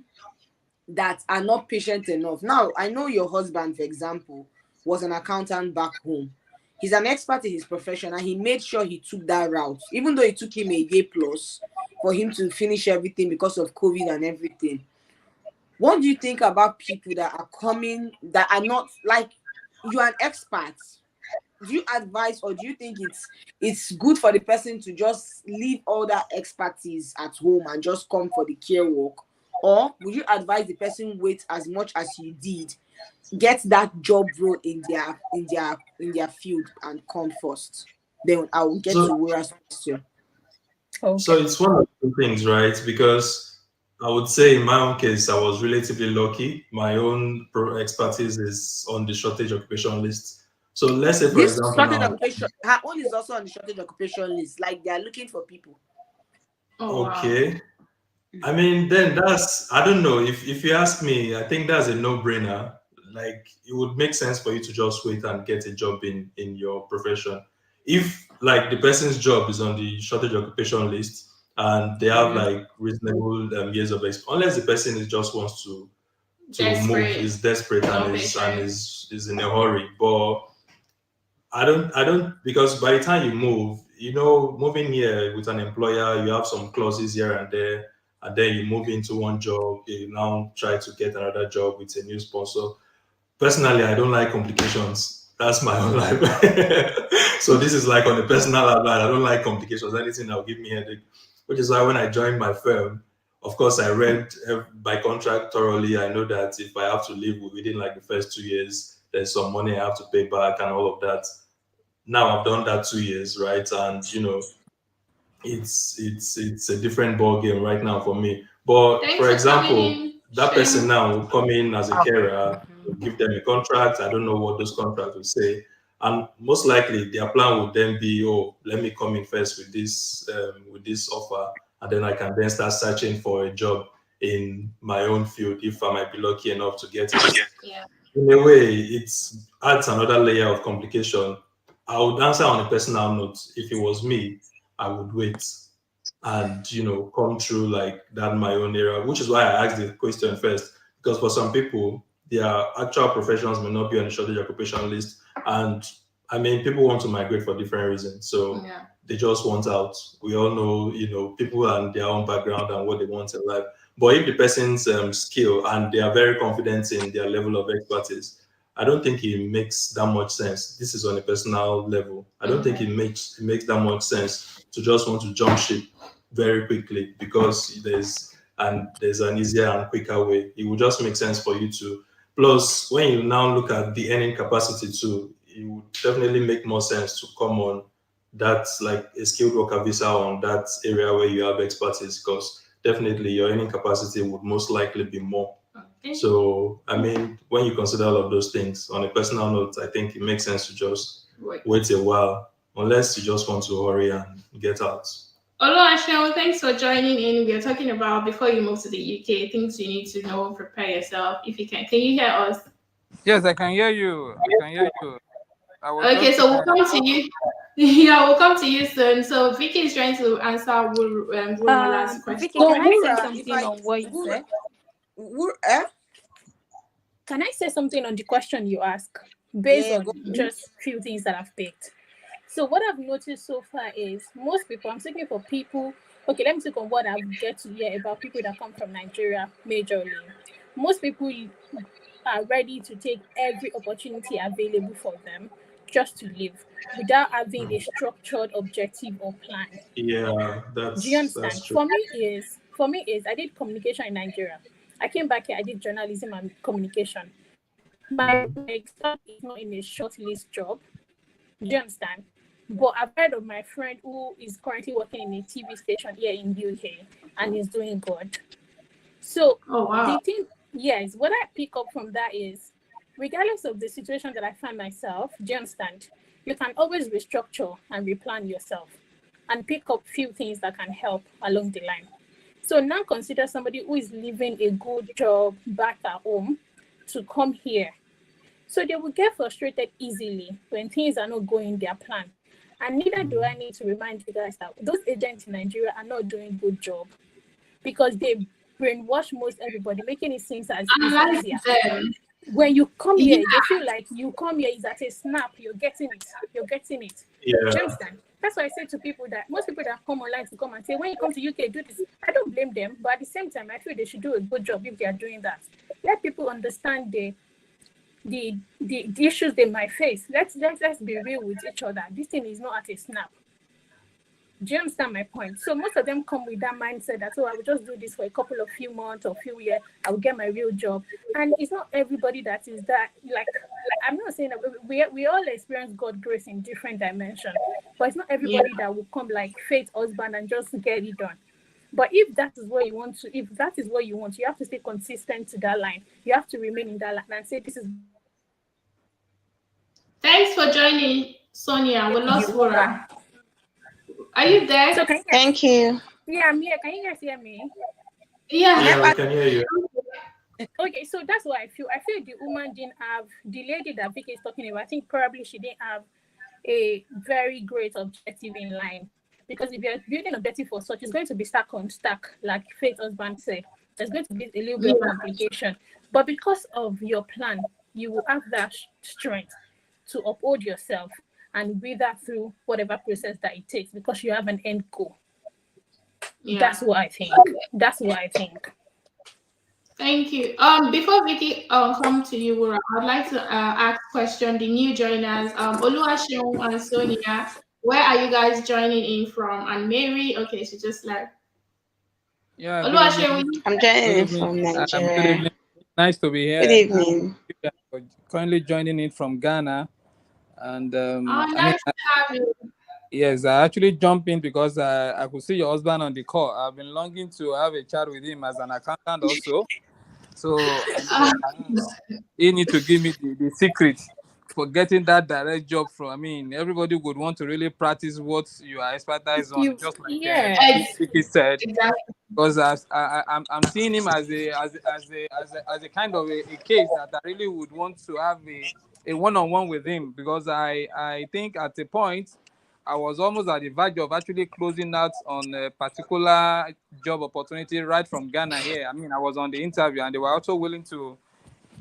that are not patient enough. Now, I know your husband, for example, was an accountant back home. He's an expert in his profession and he made sure he took that route, even though it took him a year plus for him to finish everything because of COVID and everything. What do you think about people that are coming that are not like you're an expert? Do you advise or do you think it's good for the person to just leave all that expertise at home and just come for the care work? Or would you advise the person wait as much as you did, get that job role in their field and come first? Then I will get to So Wura's question. so Okay. it's one of the things, right? Because I would say in my own case, I was relatively lucky. My own expertise is on the shortage occupation list. So let's say, for This example, shortage now, occupation, her own is also on the shortage occupation list. Like they are looking for people. Oh wow. okay, I mean, then that's, I don't know. If you ask me, I think that's a no-brainer. Like it would make sense for you to just wait and get a job in your profession. If like the person's job is on the shortage occupation list and they have Mm-hmm. like reasonable years of experience, unless the person is just wants to move, Desperate. is desperate No and patient. is in a hurry. But I don't because by the time you move, moving here with an employer, you have some clauses here and there, and then you move into one job, you now try to get another job with a new sponsor. Personally, I don't like complications. That's my own life. So this is like on a personal level, I don't like complications. Anything that will give me headache. Which is why when I joined my firm, of course, I read my contract thoroughly. I know that if I have to leave within like the first 2 years, there's some money I have to pay back and all of that. Now I've done that 2 years, right? And it's a different ball game right now for me. But Thanks for for coming example, in, that person Shem. now will come in as a carer, will Mm-hmm. give them a contract. I don't know what those contracts will say. And most likely their plan would then be, oh, let me come in first with this offer, and then I can then start searching for a job in my own field if I might be lucky enough to get it. Yeah. In a way, it adds another layer of complication. I would answer on a personal note. If it was me, I would wait and come through like that my own era, which is why I asked the question first. Because for some people, their actual professions may not be on the shortage occupation list, and I mean, people want to migrate for different reasons. So Yeah. they just want out. We all know, people and their own background and what they want in life. But if the person's skill and they are very confident in their level of expertise, I don't think it makes that much sense. This is on a personal level. I don't think it makes that much sense to just want to jump ship very quickly because there's an easier and quicker way. It would just make sense for you to. Plus, when you now look at the earning capacity too, it would definitely make more sense to come on that's like a skilled worker visa on that area where you have expertise because definitely your earning capacity would most likely be more. Okay. So, I mean, when you consider all of those things on a personal note, I think it makes sense to just Wait. wait a while, unless you just want to hurry and get out. Hello, Ashel. Thanks for joining in. We are talking about before you move to the UK, things you need to know, prepare yourself. If you can you hear us? Yes, I can hear you. I can hear you. I was Okay, just so we'll come to you. Yeah, we'll come to you soon. So Vicky is trying to answer Wurmala's question. Vicky, So can I say Wura, if something I on what you Wura, said? Wura, Can I say something on the question you ask based yeah, on go. just few things that I've picked? So what I've noticed so far is most people, I'm speaking for people, okay, let me speak on what I've get to hear about people that come from Nigeria majorly. Most people are ready to take every opportunity available for them just to live without having a structured objective or plan. Yeah, Do you that's understand? true. For me is I did communication in Nigeria. I came back here, I did journalism and communication. My exam is not in a shortlist job. Do you understand? But I've heard of my friend who is currently working in a TV station here in UK and is doing good. So Oh the wow. thing, yes, what I pick up from that is, regardless of the situation that I find myself, do you understand? You can always restructure and replan yourself and pick up few things that can help along the line. So now consider somebody who is leaving a good job back at home to come here. So they will get frustrated easily when things are not going their plan. And neither do I need to remind you guys that those agents in Nigeria are not doing good job because they brainwash most everybody, making it seem as I easier. like them. When you come here, Yeah. they feel like you come here is at a snap. You're getting it. You're getting it. Yeah. Do you understand? That's why I say to people that most people that come online to come and say, when you come to UK, do this. I don't blame them, but at the same time, I feel they should do a good job if they are doing that. Let people understand the issues they might face. Let's be real with each other. This thing is not at a snap. Do you understand my point? So most of them come with that mindset that, oh, I will just do this for a couple of few months or few years, I will get my real job. And it's not everybody that is that, like I'm not saying that we all experience God grace in different dimensions, but it's not everybody that will come like faith husband and just get it done. But if that is what you want to, if that is what you want, you have to stay consistent to that line. You have to remain in that line and say, this is. Thanks for joining, Sonia. We lost You Wura. Are you there? So Thank you. Yeah, I'm here. Can you guys hear me? Yeah. We can hear you. Okay, so that's what I feel. I feel the woman didn't have, the lady that Vicky is talking about, I think probably she didn't have a very great objective in line. Because if you're building objective for such, it's going to be stack on stack, like Faith Husband said. There's going to be a little bit of complication. But because of your plan, you will have that strength to uphold yourself and wither through whatever process that it takes because you have an end goal. Yeah. That's what I think. That's what I think. Thank you. Before Vicky come to you, Wura, I'd like to ask question the new joiners, Oluwaseun and Sonia. Where are you guys joining in from? And Mary, okay, she just left. Yeah, good Oluwaseun, evening. I'm Good joining in evening. from Good Nigeria. evening. Nice to be here. Good evening. Currently joining in from Ghana, and nice to have you. yes, I actually jumped in because I could see your husband on the call. I've been longing to have a chat with him as an accountant also. So he need to give me the secret for getting that direct job from. I mean, everybody would want to really practice what you are expertise on, just like Vicky said. Exactly. Because I'm seeing him as a kind of a case that I really would want to have a one-on-one with him, because I think at a point I was almost at the verge of actually closing out on a particular job opportunity right from Ghana here. I mean, I was on the interview and they were also willing to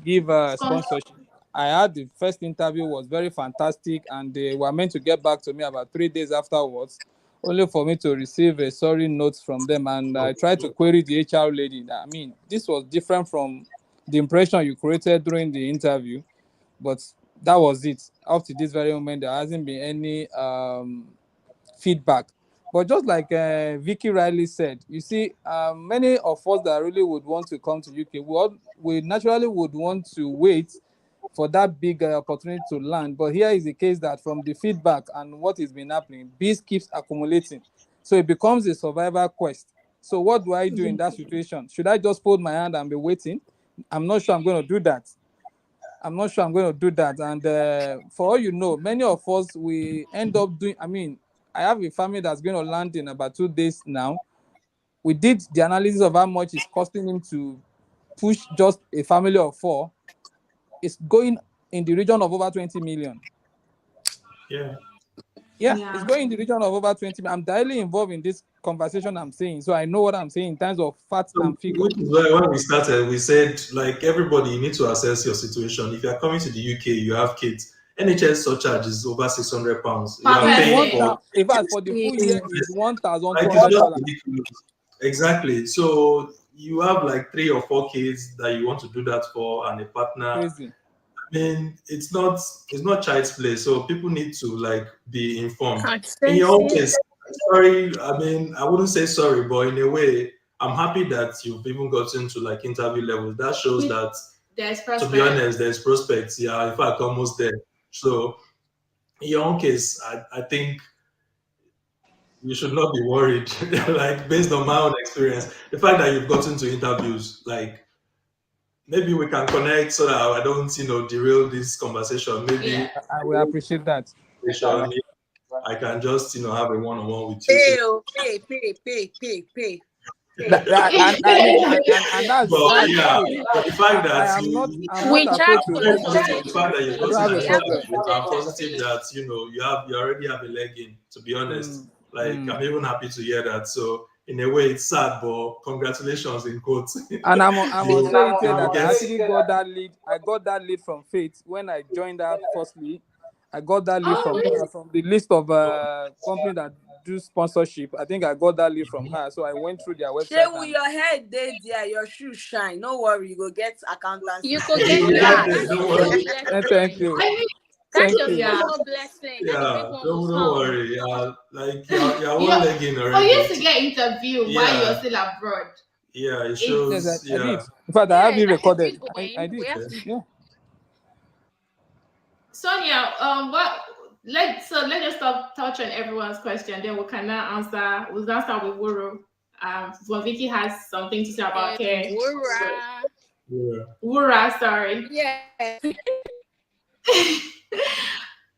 give sponsorship. I had the first interview was very fantastic, and they were meant to get back to me about 3 days afterwards, only for me to receive a sorry note from them. And I tried to query the HR lady. I mean, this was different from the impression you created during the interview, but that was it. Up to this very moment, there hasn't been any feedback. But just like Vicky Riley said, you see, many of us that really would want to come to UK, we naturally would want to wait for that big opportunity to land. But here is the case that from the feedback and what has been happening, this keeps accumulating. So it becomes a survival quest. So what do I do in that situation? Should I just fold my hand and be waiting? I'm not sure I'm going to do that. And for all you know, many of us, we end up doing, I mean, I have a family that's going to land in about 2 days now. We did the analysis of how much it's costing him to push just a family of 4. It's going in the region of over 20 million. Yeah, it's going in the region of over 20 million. I'm directly involved in this conversation I'm saying, so I know what I'm saying in terms of facts and figures. Which is why when we started, we said, like, everybody, you need to assess your situation. If you are coming to the UK, you have kids. NHS surcharge is over £600. You are paying for. In fact, for the full year, it's Like, it's just $1,200. ridiculous. Exactly. So you have like 3 or 4 kids that you want to do that for, and a partner. Crazy. I mean, it's not child's play. So people need to like be informed. In your own case, sorry, I mean, I wouldn't say sorry, but in a way, I'm happy that you've even gotten to like interview level. That shows that, to be honest, there's prospects. Yeah, in fact, almost there. So in your own case, I think you should not be worried. Like, based on my own experience, the fact that you've gotten to interviews, like, maybe we can connect so that I don't, derail this conversation. Maybe I will appreciate that. I can just, have a one-on-one with you. Pay. And that's But yeah, the fact that I'm not the afraid to fact that you've I don't have a gotten problem. I'm positive that you already have a leg in. To be honest, like, I'm even happy to hear that. So in a way it's sad, but congratulations in quotes. And I must say it here that I Yes. actually got that lead. I got that lead from Faith when I joined her firstly. I got that lead from her, from the list of companies that do sponsorship. I think I got that lead from her. So I went through their website. Shey, with your head there, your shoes shine. No worry, you go get accountancy. You could get Yeah, that. don't worry. Thank you. I mean, That's Thank your you. small blessing. That the big Yeah, one will don't come. worry. Like you're one Yeah. legging So you already. used to get interviewed while you're Yeah, still abroad. yeah, it Yes, shows. I did. Yeah. In fact, I have Yeah, it that is recorded. big I win. did. We have to. Yeah. Sonia, let's just touch on everyone's question. Then we can now answer. We'll now start with Wuru. Well, Vicky has something to say about care. Wura. Yeah. Wura, sorry. Yeah.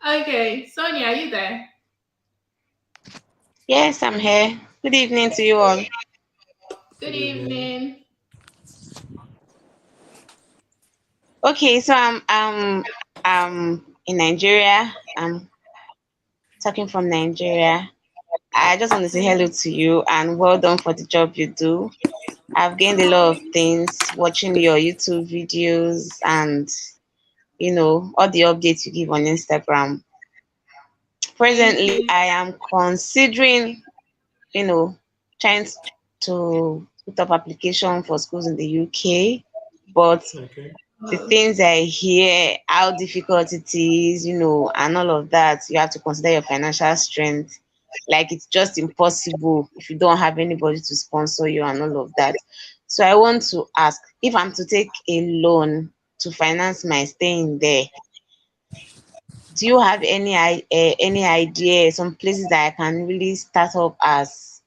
Okay, Sonia, are you there? Yes, I'm here. Good evening to you all. Good evening. Okay, so I'm in Nigeria. I'm talking from Nigeria. I just want to say hello to you and well done for the job you do. I've gained a lot of things watching your YouTube videos and all the updates you give on Instagram. Presently, I am considering, trying to put up application for schools in the UK, but Okay. the things I hear, how difficult it is, and all of that, you have to consider your financial strength. Like it's just impossible if you don't have anybody to sponsor you and all of that. So I want to ask if I'm to take a loan to finance my staying there, do you have any idea some places that I can really start up as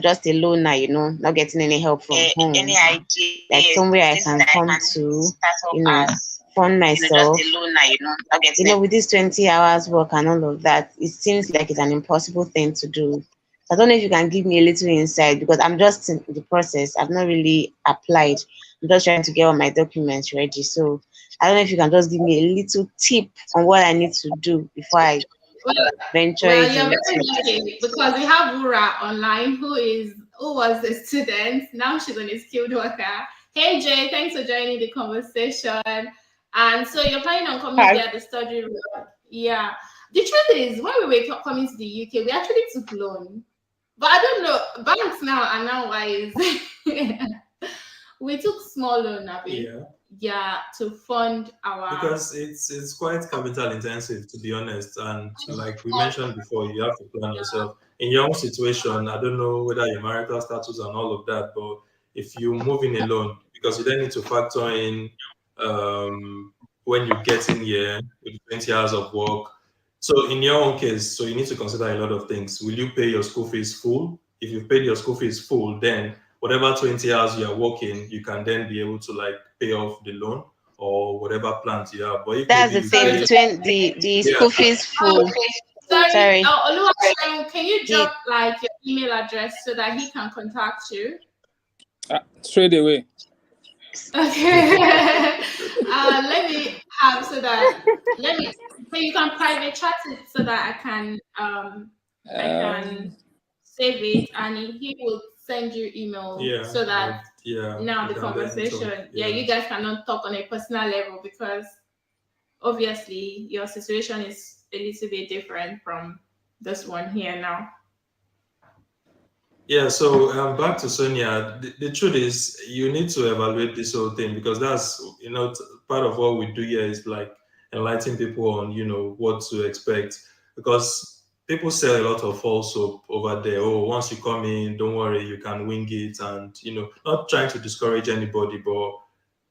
just a loner, not getting any help from home, any idea, like somewhere I places can Mm. come Mm. to, start you up know, as fund just myself. a loner, not getting With this 20 hours work and all of that, it seems like it's an impossible thing to do. I don't know if you can give me a little insight because I'm just in the process. I've not really applied. I'm just trying to get all my documents ready. So I don't know if you can just give me a little tip on what I need to do before I Well, venture well, you're into very it. lucky because we have Wura online who was a student. Now she's an skilled worker. Hey Jay, thanks for joining the conversation. And so you're planning on coming Hi. there at the study room. Yeah. The truth is, when we were coming to the UK, we actually took loan. But I don't know, banks now are now wise. We took small loan, Abby. Yeah, to fund our Because it's quite capital intensive, to be honest. And like we mentioned before, you have to plan yourself. In your own situation, I don't know whether your marital status and all of that, but if you move in alone, because you then need to factor in when you get in here with 20 hours of work. So in your own case, so you need to consider a lot of things. Will you pay your school fees full? If you've paid your school fees full, then whatever 20 hours you are working, you can then be able to like pay off the loan or whatever plans you have. But if That's maybe the you thing. pay, The yeah, school fees full. sorry. Sorry. Oluwaseun, can you The drop like your email address so that he can contact you? Straight away. Okay. Let me have so that so you can private chat it so that I can save it and he will send you email yeah, so that now you the can then talk. conversation, you guys cannot talk on a personal level because obviously your situation is a little bit different from this one here now. Yeah, so back to Sonia. The truth is, you need to evaluate this whole thing because that's part of what we do here is like enlightening people on what to expect because people sell a lot of false hope over there. Oh, once you come in, don't worry, you can wing it, and not trying to discourage anybody, but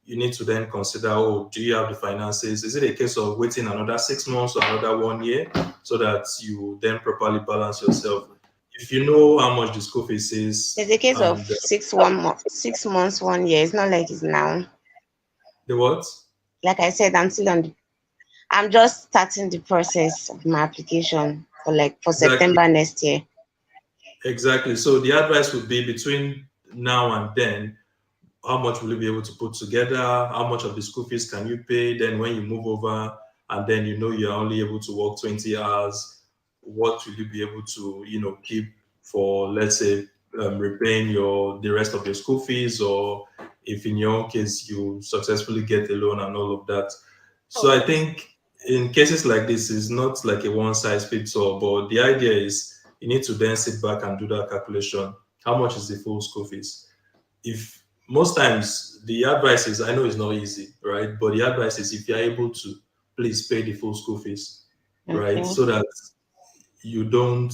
you need to then consider, oh, do you have the finances? Is it a case of waiting another 6 months or another 1 year so that you then properly balance yourself? If you know how much the school fees is, It's a case of and 6 months, 1 year. It's not like it's now. the what? Like I said, I'm just starting the process of my application for September next year. Exactly. So the advice would be between now and then, how much will you be able to put together? How much of the school fees can you pay? Then when you move over and then you're only able to work 20 hours, what will you be able to, keep for, let's say, repaying the rest of your school fees, or if in your own case you successfully get a loan and all of that. So I think in cases like this, it's not like a one size fits all, but the idea is you need to then sit back and do that calculation. How much is the full school fees? If most times the advice is, I know it's not easy, right? But the advice is if you're able to, please pay the full school fees, right? Okay. So that you don't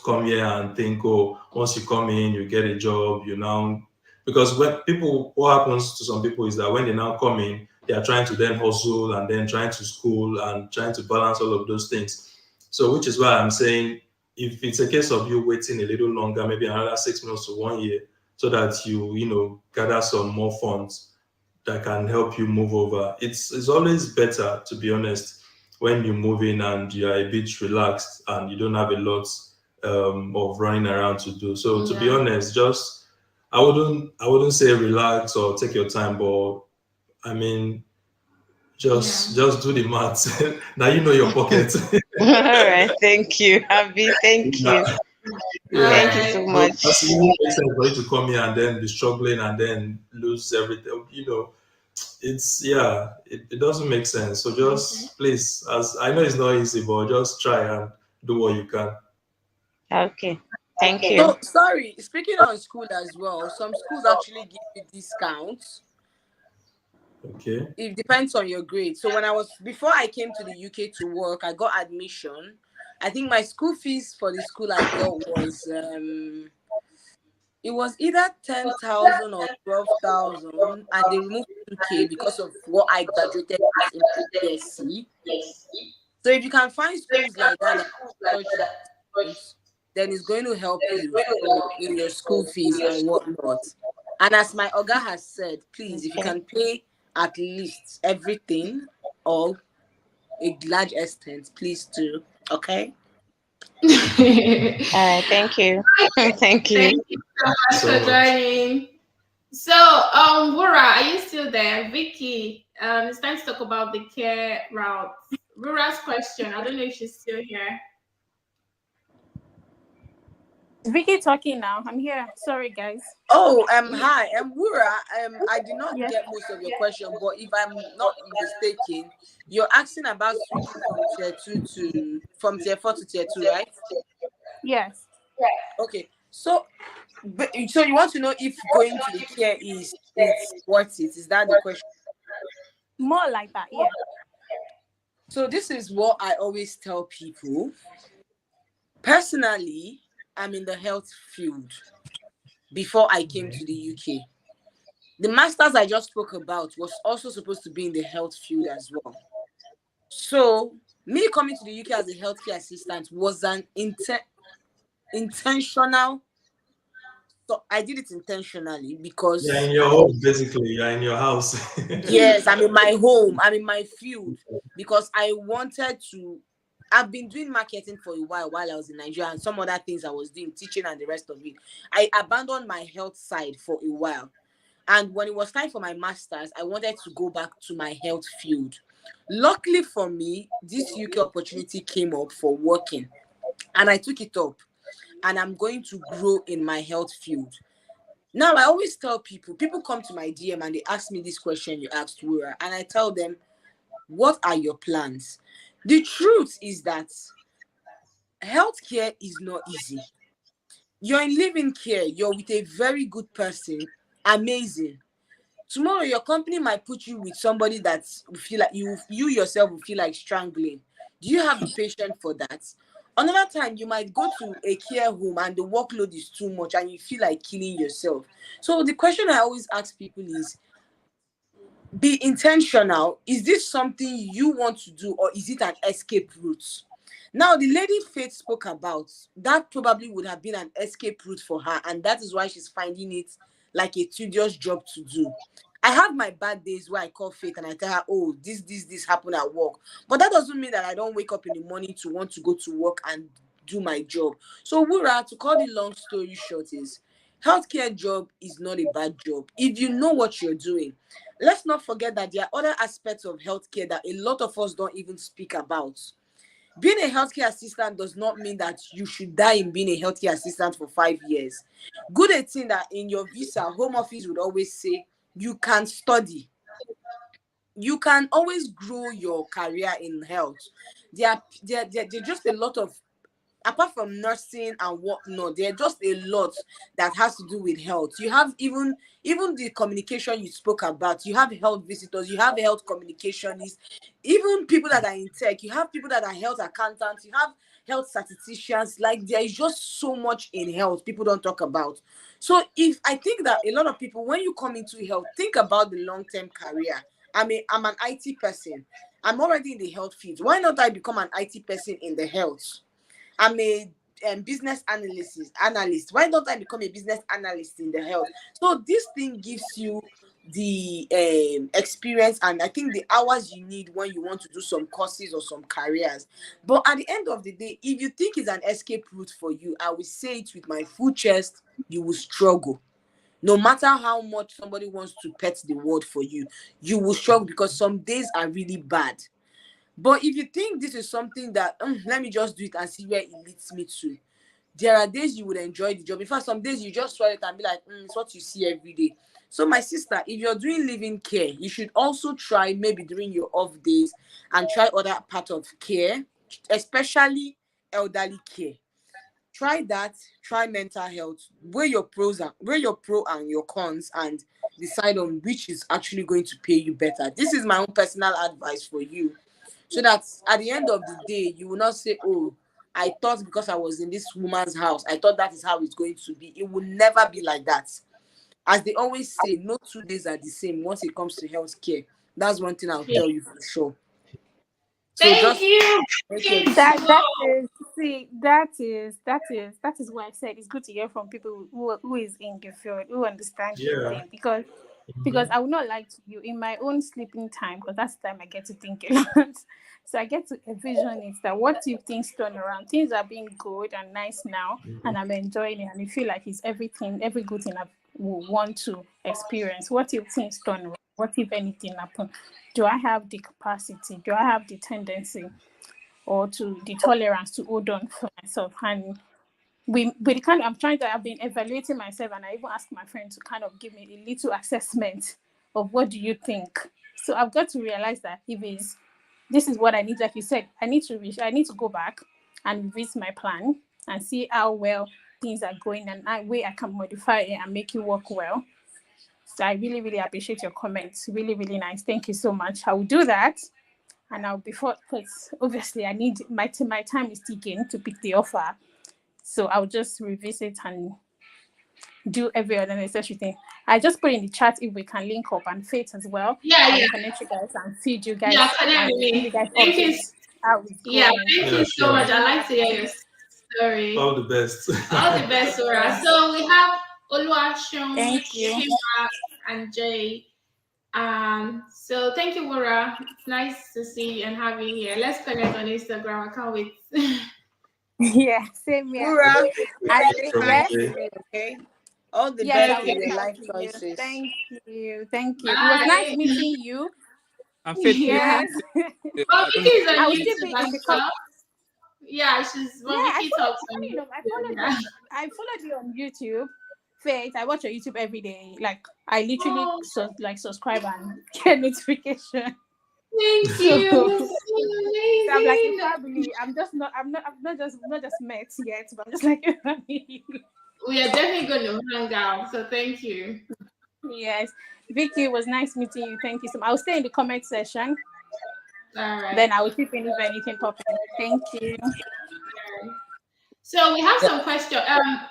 come here and think, oh, once you come in you get a job, you now, because what happens to some people is that when they now come in, they are trying to then hustle and then trying to school and trying to balance all of those things. So which is why I'm saying, if it's a case of you waiting a little longer, maybe another 6 months to 1 year, so that you gather some more funds that can help you move over. It's always better, to be honest, when you move in and you are a bit relaxed and you don't have a lot of running around to do. So to be Yeah. honest, just I wouldn't say relax or take your time, but I mean Yeah. just do the maths. Now you know your pocket. All right. Thank you, Abby. Thank Yeah. you. All Yeah. Thank you right. so So much. that's it won't make sense for you to come here and then be struggling and then lose everything. It doesn't make sense. So Okay. just please, as I know it's not easy, but just try and do what you can. Okay. Thank you. So sorry, speaking on school as well, some schools actually give you discounts. Okay. It depends on your grade. So before I came to the UK to work, I got admission. I think my school fees for the school I got was it was either 10,000 or 12,000, and they removed 2K because of what I graduated with in my BSc. So if you can find schools like that touch discounts, then it's going to help you in your school fees and whatnot. And as my Oga has said, please, if you Okay. can pay at least everything or a large extent, please do. Okay. All right. Thank you. Thank you. Thank you so much So for much. joining. So, Wura, are you still there? Vicky, it's time to talk about the care route. Wura's question. I don't know if she's still here. Vicky talking now. I'm here. Sorry, guys. Oh, hi, Wura. I did not Yes. get most of your question, but if I'm not mistaken, you're asking about switching from tier 4 to tier 2, right? Yes. Okay. So you want to know if going to the care is it's worth it? Is that the question? More like that. Yeah. So this is what I always tell people. Personally, I'm in the health field before I came to the UK. The masters I just spoke about was also supposed to be in the health field as well. So me coming to the UK as a healthcare assistant was an intentional. So I did it intentionally Yeah, in because your home, basically. You're in your house. yes, I'm in my home, I'm in my field, because I wanted to. I've been doing marketing for a while I was in Nigeria, and some other things I was doing, teaching and the rest of it. I abandoned my health side for a while. And when it was time for my master's, I wanted to go back to my health field. Luckily for me, this UK opportunity came up for working, and I took it up. And I'm going to grow in my health field. Now, I always tell people come to my DM and they ask me this question you asked, Wura, and I tell them, what are your plans? The truth is that healthcare is not easy. You're in living care, you're with a very good person, amazing. Tomorrow, your company might put you with somebody that will feel like you yourself will feel like strangling. Do you have the patience for that? Another time, you might go to a care home and the workload is too much and you feel like killing yourself. So the question I always ask people is, be intentional. Is this something you want to do, or is it an escape route? Now, the lady Faith spoke about, that probably would have been an escape route for her, and that is why she's finding it like a tedious job to do. I have my bad days where I call Faith and I tell her, oh, this happened at work. But that doesn't mean that I don't wake up in the morning to want to go to work and do my job. So, Wura, to cut the long story short, is healthcare job is not a bad job if you know what you're doing. Let's not forget that there are other aspects of healthcare that a lot of us don't even speak about. Being a healthcare assistant does not mean that you should die in being a healthcare assistant for 5 years. Good a thing that in your visa, Home Office would always say you can study. You can always grow your career in health. There are just a lot of, apart from nursing and whatnot, there are just a lot that has to do with health. You have even the communication you spoke about. You have health visitors, you have health communicationists, even people that are in tech. You have people that are health accountants, you have health statisticians. Like, there is just so much in health people don't talk about. So if I think that a lot of people, when you come into health, think about the long-term career. I'm an IT person. I'm already in the health field. Why not I become an IT person in the health? I'm a business analyst. Why don't I become a business analyst in the health? So this thing gives you the experience, and I think the hours you need when you want to do some courses or some careers. But at the end of the day, if you think it's an escape route for you, I will say it with my full chest, you will struggle. No matter how much somebody wants to pet the word for you, you will struggle, because some days are really bad. But if you think this is something that let me just do it and see where it leads me to, there are days you would enjoy the job. In fact, some days you just try it and be like, it's what you see every day. So my sister, if you're doing living care, you should also try maybe during your off days and try other part of care, especially elderly care. Try that. Try mental health. Weigh your pro and your cons, and decide on which is actually going to pay you better. This is my own personal advice for you, so that at the end of the day, you will not say, oh, I thought because I was in this woman's house, I thought that is how it's going to be. It will never be like that. As they always say, no 2 days are the same once it comes to healthcare. That's one thing I'll tell you for sure. So Thank just you. make your That decision. that is see that is why I said it's good to hear from people who is in the field, who understand the Yeah. thing, because Mhm. I will not lie to you, in my own sleeping time, because that's the time I get to think a lot. So I get to envision it, that what if things turn around, things are being good and nice now, and I'm enjoying it, and I feel like it's everything, every good thing I will want to experience. What if things turn around? What if anything happen? Do I have the capacity? Do I have the tendency or to the tolerance to hold on for myself? And we kind of, I've been evaluating myself, and I even asked my friend to kind of give me a little assessment of what do you think. So I've got to realize that if it's, this is what I need, like you said, I need to go back and revisit my plan and see how well things are going, and way I can modify it and make it work well. So I really, really appreciate your comments. Really, really nice. Thank you so much. I will do that. And I'll, before, because obviously I need my time is ticking to pick the offer. So I'll just revisit and do every other necessary thing. I just put in the chat if we can link up, and Faith as well. Yeah, I yeah, will connect you guys and feed you yeah. guys Connect and with give you me. guys Thank you. updates how it's Yeah, going. thank Yeah, you so sure. much. I'd Really like to hear your appreciate. story. All the best. All the best, Sora. Yes. So we have Oluwaseun, Thank you. Kimba, and Jay. So thank you, Wura. It's nice to see you and have you here. Let's connect on Instagram. I can't wait. Yeah, same here. Mura, And say hi yes, to me, okay? All the yes, best I'll in Okay. reach your out life to you. choices. Thank you. Thank you. It was nice Bye. meeting you. And Faith, please, Yeah. Yes. But I don't Vicky know. is on I will still YouTube be in as the well. Yeah, she's Yeah, well, I Vicky talks follow. on Funny enough, YouTube. Yeah. I followed you on YouTube. Faith, I watch your YouTube every day. Like I literally Oh, subscribe and get notification. thank So, you. so That's so I'm like a amazing. family. I'm not just met yet, but I'm just like a family. We are definitely going to hang out. So thank you. Yes, Vicky, it was nice meeting you. Thank you so much. I'll stay in the comment section. All Then right. I will keep in if anything popping. Thank you. So we have Yeah, some questions.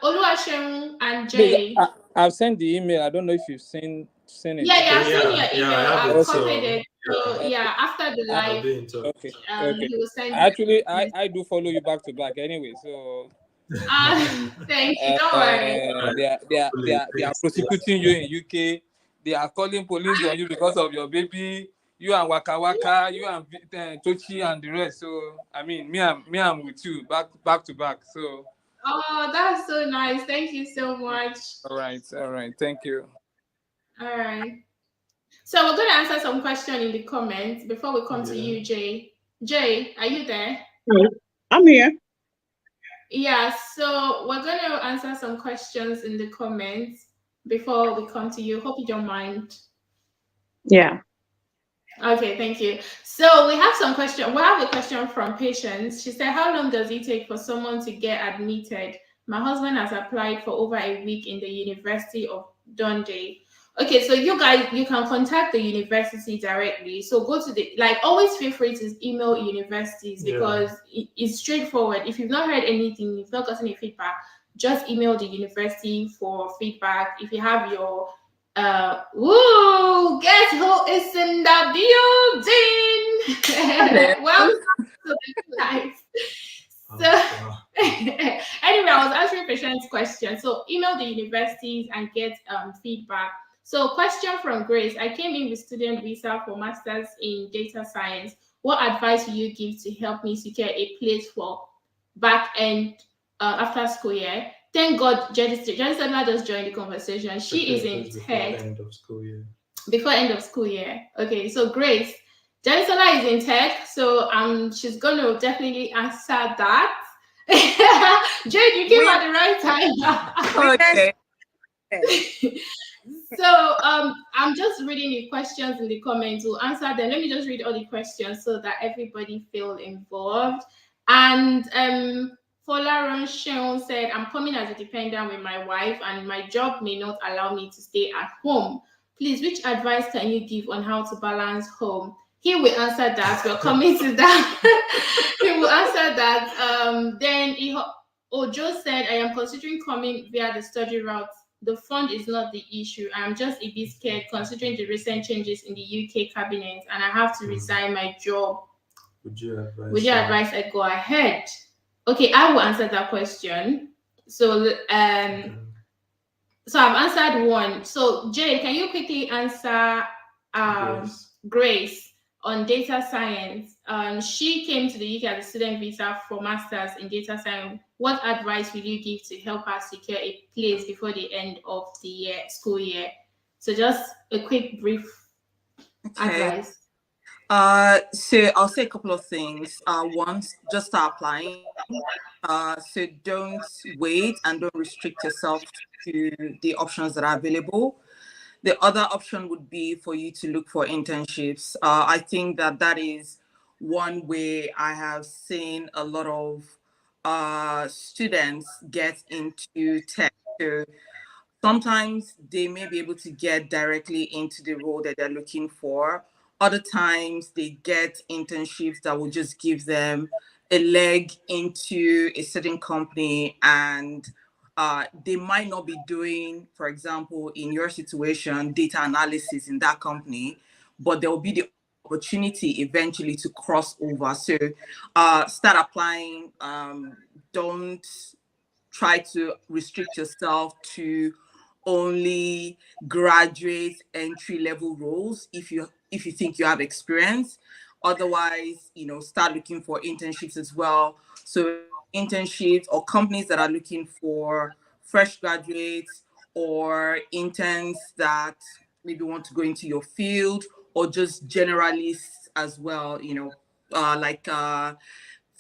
Oluwaseun and please, Jay. I've sent the email. I don't know if you've seen it. Yeah, yeah, Okay. I've seen Yeah, your yeah, I email. have I've it. Okay. copied So it. yeah, So yeah, after the Uh, I'll live, be in touch. okay. Okay. he will send you. Actually, I do follow you back to back anyway. So Thank you. Don't worry. All right. they are Thanks. prosecuting you in UK. They are calling police on you because of your baby. You and Waka Waka, you and Tochi and the rest. So I mean, I'm with you back to back. So Oh, that's so nice. Thank you so much. all right. Thank you. All right. So we're going to answer some question in the comments before we come to Yeah. you, Jay. Jay, are you there? I'm here. Yeah, so we're going to answer some questions in the comments before we come to you. Hope you don't mind. Yeah. Okay, thank you. So we have some question. We have a question from Patience. She said, "How long does it take for someone to get admitted? My husband has applied for over a week in the University of Dundee." Okay, so you guys, you can contact the university directly. So go to the always feel free to email universities because it's straightforward. If you've not heard anything, you've not gotten any feedback, just email the university for feedback. If you have your woo! Guess who is in the building? Welcome to the life. So, anyway, I was answering patient's question. So, email the universities and get feedback. So, question from Grace: I came in with student visa for masters in data science. What advice will you give to help me secure a place for back end after school year? Thank God, Jenny just joined the conversation. She is in tech. End of school year. Before end of school year. Okay, so Grace, Jenisola is in tech, so she's gonna definitely answer that. Jade, you came at the right time. Okay. So I'm just reading the questions in the comments. We'll answer them. Let me just read all the questions so that everybody feel involved. And Folaron Sheon said, "I'm coming as a dependent with my wife, and my job may not allow me to stay at home. Please, which advice can you give on how to balance home?" He will answer that. We're coming to that. He will answer that. Then Ojo said, "I am considering coming via the study route. The fund is not the issue. I'm just a bit scared considering the recent changes in the UK cabinet, and I have to resign my job. Would you advise I go ahead?" Okay, I will answer that question. So so I've answered one. So Jay, can you quickly answer Grace on data science? She came to the UK as a student visa for masters in data science. What advice will you give to help her secure a place before the end of the school year? So just a quick brief advice. So I'll say a couple of things. One, just start applying. So don't wait and don't restrict yourself to the options that are available. The other option would be for you to look for internships. I think that is one way I have seen a lot of students get into tech. So sometimes they may be able to get directly into the role that they're looking for. Other times they get internships that will just give them a leg into a certain company, and they might not be doing, for example, in your situation, data analysis in that company, but there will be the opportunity eventually to cross over. So start applying. Don't try to restrict yourself to only graduate entry level roles if you think you have experience. Otherwise, start looking for internships as well. So internships or companies that are looking for fresh graduates or interns that maybe want to go into your field, or just generalists as well, like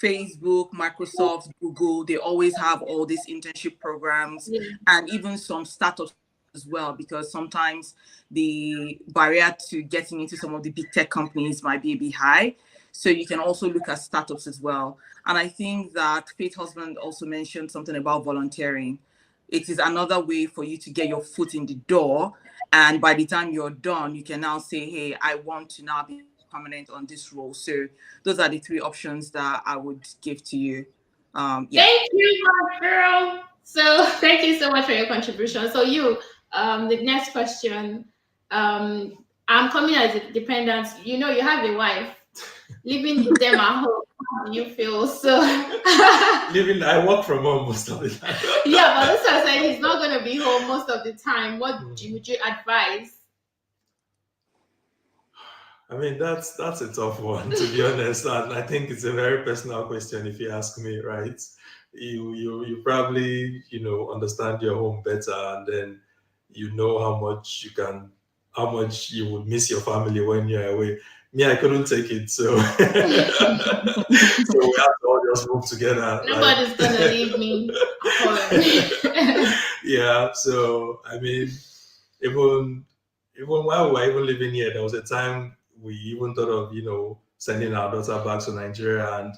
Facebook, Microsoft, Google, they always have all these internship programs, and even some startups as well, because sometimes the barrier to getting into some of the big tech companies might be a bit high. So you can also look at startups as well. And I think that Faith Husband also mentioned something about volunteering. It is another way for you to get your foot in the door. And by the time you're done, you can now say, hey, I want to now be permanent on this role. So those are the three options that I would give to you. Thank you, my girl. So thank you so much for your contribution. So the next question, I'm coming as a dependent. You have a wife, leaving them at home. How do you feel? So I work from home most of the time. Yeah, but this is saying he's not going to be home most of the time. What would you advise? I mean, that's a tough one, to be honest. And I think it's a very personal question if you ask me, right? You probably, understand your home better, and then you know how much you can how much you would miss your family when you're away. Me, I couldn't take it, so so we have to all just move together. Nobody's gonna leave me at home. Yeah, so I mean, even while we were even living here, there was a time we even thought of sending our daughter back to Nigeria, and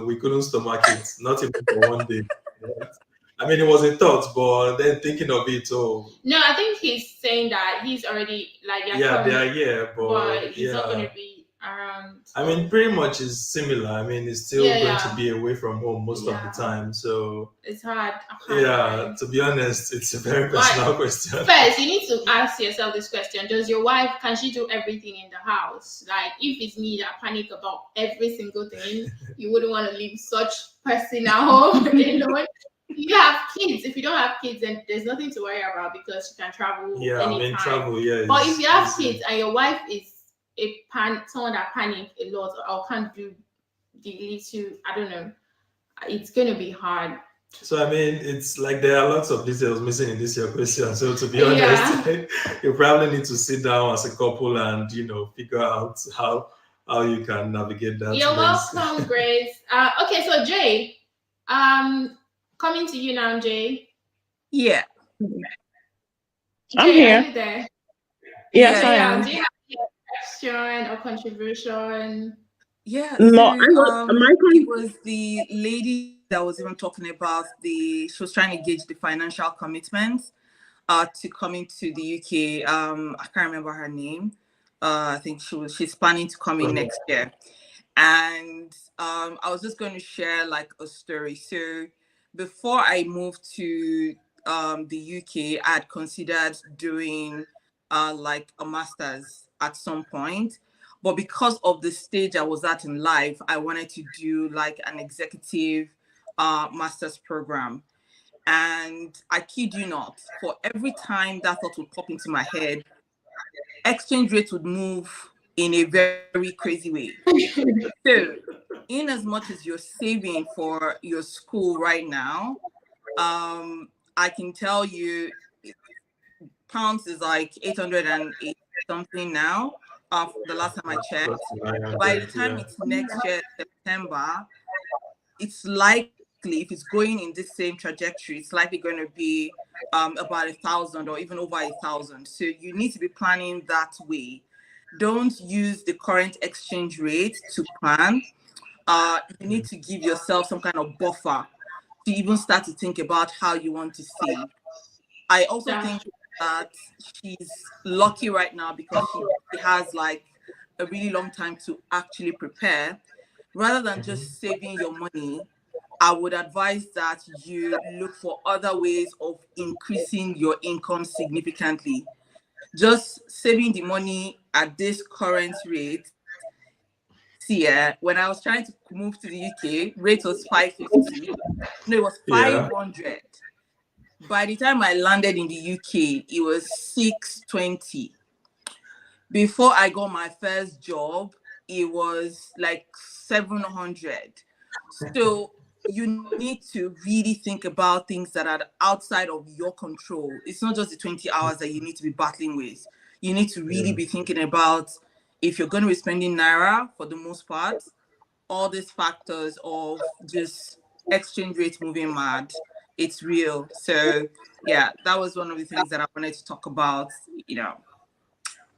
we couldn't stomach it, not even for one day. Right? I mean, it was a thought, but then thinking of it, No, I think he's saying that he's already like yeah, they are coming, here, but but he's not yeah. gonna be around. I mean, pretty much is similar. I mean, it's still Yeah, going to yeah. be away from home most of the Yeah. time. So It's hard. yeah, to be honest, it's a very But personal question. first, you need to ask yourself this question: does your wife, can she do everything in the house? Like, if it's me that panic about every single thing, you wouldn't want to leave such person at home alone. You have kids. If you don't have kids, then there's nothing to worry about because you can travel Yeah, I mean, anytime. travel, yeah. But if you have easy. kids and your wife is someone that panic a lot or can't do the little, I don't know, it's gonna be hard. So I mean, it's like there are lots of details missing in this your question. So to be Yeah. honest, you probably need to sit down as a couple and figure out how you can navigate that. You're mess. welcome, Grace. Okay, so Jay, coming to you now, Jay. Yeah. I'm Jay, are here. you there? Yes, So I yeah, am. do you have a question or contribution? Yeah, No, so I was my it was the lady that was even talking about she was trying to gauge the financial commitment to coming to the UK. I can't remember her name. I think she's planning to come in next year. And I was just going to share like a story. So before I moved to the UK, I had considered doing like a master's at some point. But because of the stage I was at in life, I wanted to do like an executive master's program. And I kid you not, for every time that thought would pop into my head, exchange rates would move in a very crazy way. So, in as much as you're saving for your school right now, I can tell you pounds is like 880 something now. The last time I checked, by the time it's next year, September, it's likely, if it's going in this same trajectory, it's likely going to be about 1,000 or even over 1,000. So you need to be planning that way. Don't use the current exchange rate to plan. You need to give yourself some kind of buffer to even start to think about how you want to save. I also think that she's lucky right now because she has like a really long time to actually prepare. Rather than just saving your money, I would advise that you look for other ways of increasing your income significantly. Just saving the money at this current rate. See, when I was trying to move to the UK, rate was 550. No, it was 500. By the time I landed in the UK, it was 620. Before I got my first job, it was like 700. So you need to really think about things that are outside of your control. It's not just the 20 hours that you need to be battling with. You need to really be thinking about, if you're going to be spending Naira for the most part, all these factors of just exchange rates moving mad. It's real. So yeah, that was one of the things that I wanted to talk about.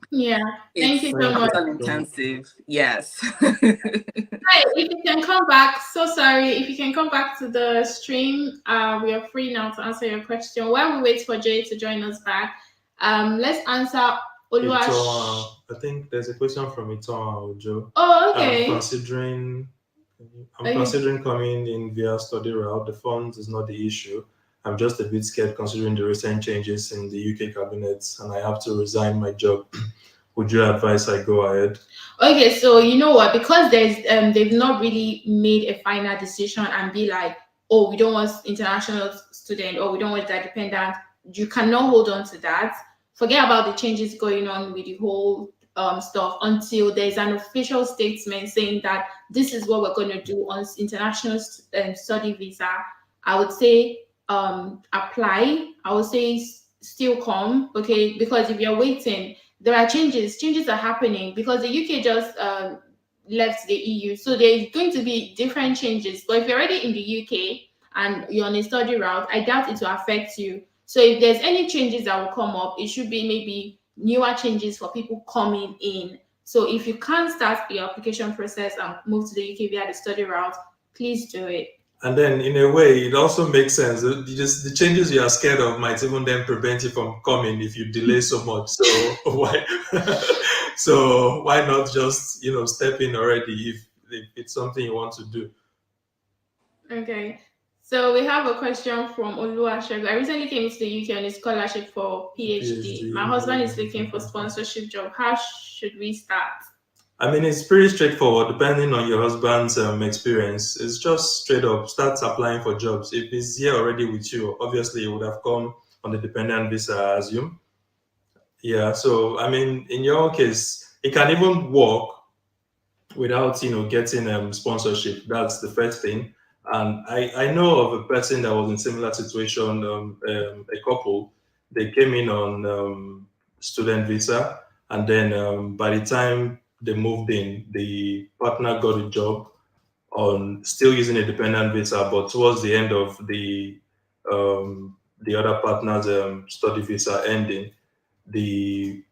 Yeah, thank you It's so much. capital intensive. Yes. Hi, if you can come back, so sorry. If you can come back to the stream, we are free now to answer your question. While we wait for Jay to join us back, let's answer Oluwash. I think there's a question from Ito Ojo. Oh, okay. I'm considering coming in via study route. The funds is not the issue. I'm just a bit scared considering the recent changes in the UK cabinet, and I have to resign my job. Would you advise I go ahead? Okay, so you know what? Because they've not really made a final decision and be like, oh, we don't want international student or we don't want that dependent. You cannot hold on to that. Forget about the changes going on with the whole stuff until there's an official statement saying that this is what we're going to do on international study visa. I would say apply. I would say still come, okay? Because if you're waiting, there are changes are happening because the UK just left the EU, so there's going to be different changes. But if you're already in the UK and you're on a study route, I doubt it will affect you. So if there's any changes that will come up, it should be maybe newer changes for people coming in. So if you can't start your application process and move to the UK via the study route, please do it. And then, in a way, it also makes sense. The changes you are scared of might even then prevent you from coming if you delay so much. So why? So why not just step in already if it's something you want to do? Okay. So we have a question from Oluwasegun. I recently came to the UK on a scholarship for PhD. My husband is looking for sponsorship job. How should we start? I mean, it's pretty straightforward. Depending on your husband's experience, it's just straight up start applying for jobs. If he's here already with you, obviously he would have come on the dependent visa, I assume. Yeah. So I mean, in your own case, it can even work without getting sponsorship. That's the first thing. And I know of a person that was in similar situation. A couple, they came in on student visa, and then by the time they moved in, the partner got a job on still using a dependent visa, but towards the end of the other partner's study visa ending, the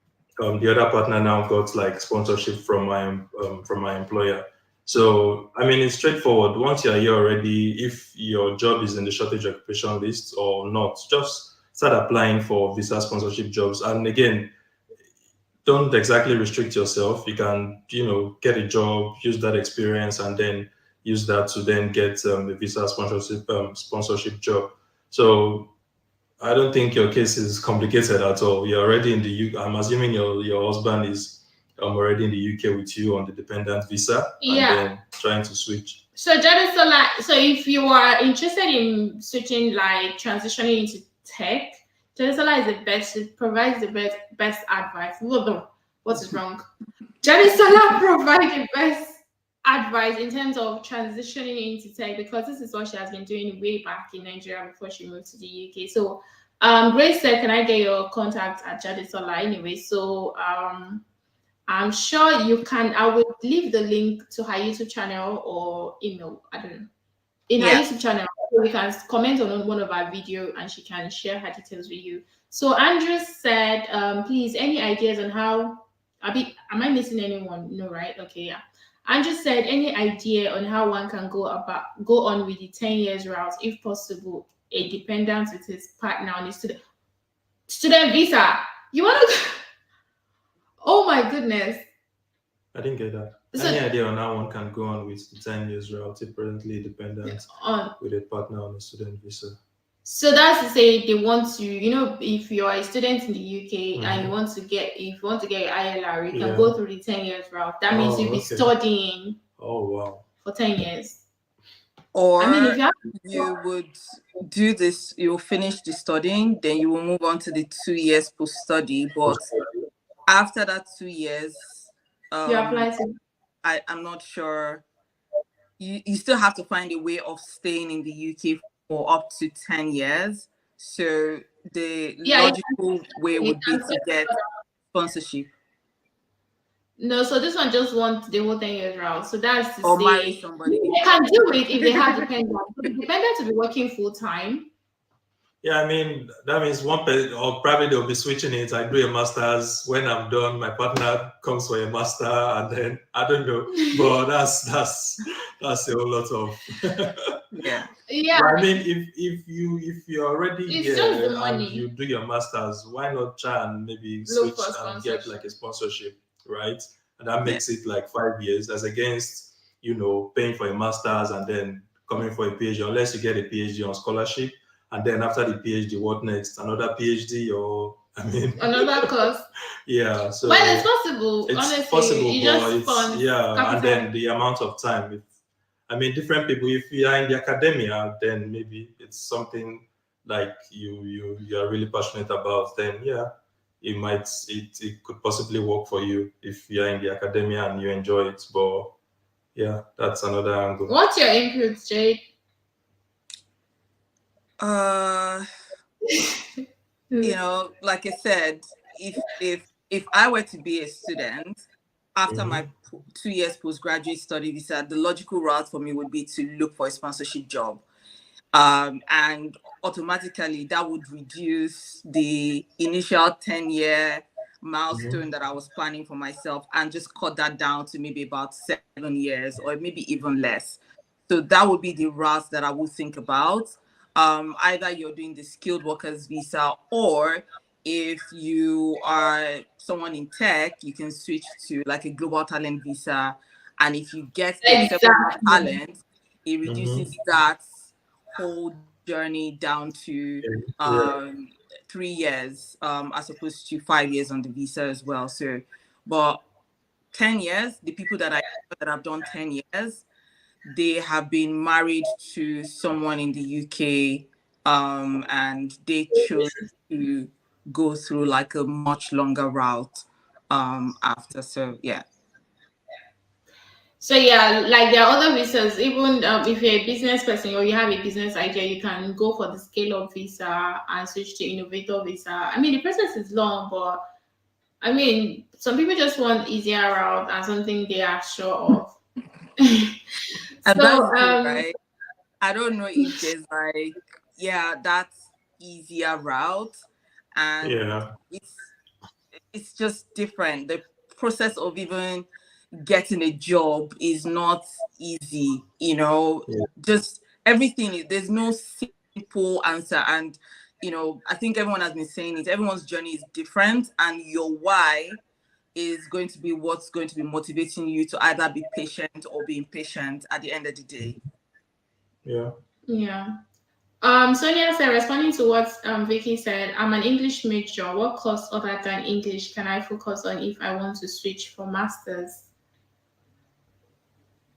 other partner now got like sponsorship from my employer. So I mean, it's straightforward. Once you're here already, if your job is in the shortage occupation list or not, just start applying for visa sponsorship jobs. And again, don't exactly restrict yourself. You can get a job, use that experience, and then use that to then get a visa sponsorship job. So I don't think your case is complicated at all. You're already in the UK. I'm assuming your husband is already in the UK with you on the dependent visa, and then trying to switch. So so if you are interested in switching, like transitioning into tech, Jadisola is the best. It provides the best advice. What is wrong? Jadisola provides the best advice in terms of transitioning into tech because this is what she has been doing way back in Nigeria before she moved to the UK. So, Grace said, "Can I get your contact at Jadisola?" Anyway, so I'm sure you can. I will leave the link to her YouTube channel or email. I don't know. In her YouTube channel, so you can comment on one of our video and she can share her details with you. So Andrew said, please, any ideas on how am I missing anyone? No, right? Okay, yeah. Andrew said, any idea on how one can go on with the 10 years route, if possible, a dependent with his partner on his student visa. You want to Oh my goodness. I didn't get that. Any idea on how one can go on with the 10 years route if presently dependent with a partner on a student visa? So that's to say they want to, if you're a student in the UK and you want to get your ILR, you can go through the 10 years route. That means you'll be studying for 10 years. Or if you would do this, you'll finish the studying, then you will move on to the 2 years post-study. But after that 2 years, you apply to I'm not sure. You still have to find a way of staying in the UK for up to 10 years. So the logical way would be to get sponsorship. No, so this one just wants the whole 10 years route. So that's to or say marry somebody. They can do it if they have dependents. Dependents will be working full time. Yeah, I mean, that means one person, or probably they'll be switching it. I do a master's. When I'm done, my partner comes for a master, and then I don't know. But that's a whole lot of yeah. But I mean, if you're already here and you do your master's, why not try and maybe switch and get like a sponsorship, right? And that makes it like 5 years, as against paying for a master's and then coming for a PhD, unless you get a PhD on scholarship. And then after the PhD, what next? Another PhD, or another course? Yeah. So well, it's possible. It's honestly, possible, it's but it's and then the amount of time. Different people. If you are in the academia, then maybe it's something like you are really passionate about. Then it could possibly work for you if you are in the academia and you enjoy it. But yeah, that's another angle. What's your input, Jade? you know, like I said, if I were to be a student after my 2 years postgraduate study visa, the logical route for me would be to look for a sponsorship job. And automatically that would reduce the initial 10-year milestone that I was planning for myself and just cut that down to maybe about 7 years or maybe even less. So that would be the route that I would think about. Either you're doing the skilled workers visa, or if you are someone in tech, you can switch to like a global talent visa. And if you get the exceptional Exactly. talent, it reduces that whole journey down to Yeah. 3 years, as opposed to 5 years on the visa as well. So, but 10 years, the people that that have done 10 years, they have been married to someone in the UK, and they chose to go through like a much longer route after. So yeah. So yeah, like there are other visas. Even if you're a business person or you have a business idea, you can go for the scale-up visa and switch to innovator visa. I mean, the process is long, but I mean, some people just want easier route and something they are sure of. And that's So true, right? I don't know if there's like, yeah, that's easier route, and Yeah. it's just different. The process of even getting a job is not easy, you know. Yeah. Just everything there's no simple answer. And I think everyone has been saying it, everyone's journey is different, and your why is going to be what's going to be motivating you to either be patient or be impatient at the end of the day. Yeah. yeah. Sonia said, responding to what Vicky said, I'm an English major. What course other than English can I focus on if I want to switch for masters?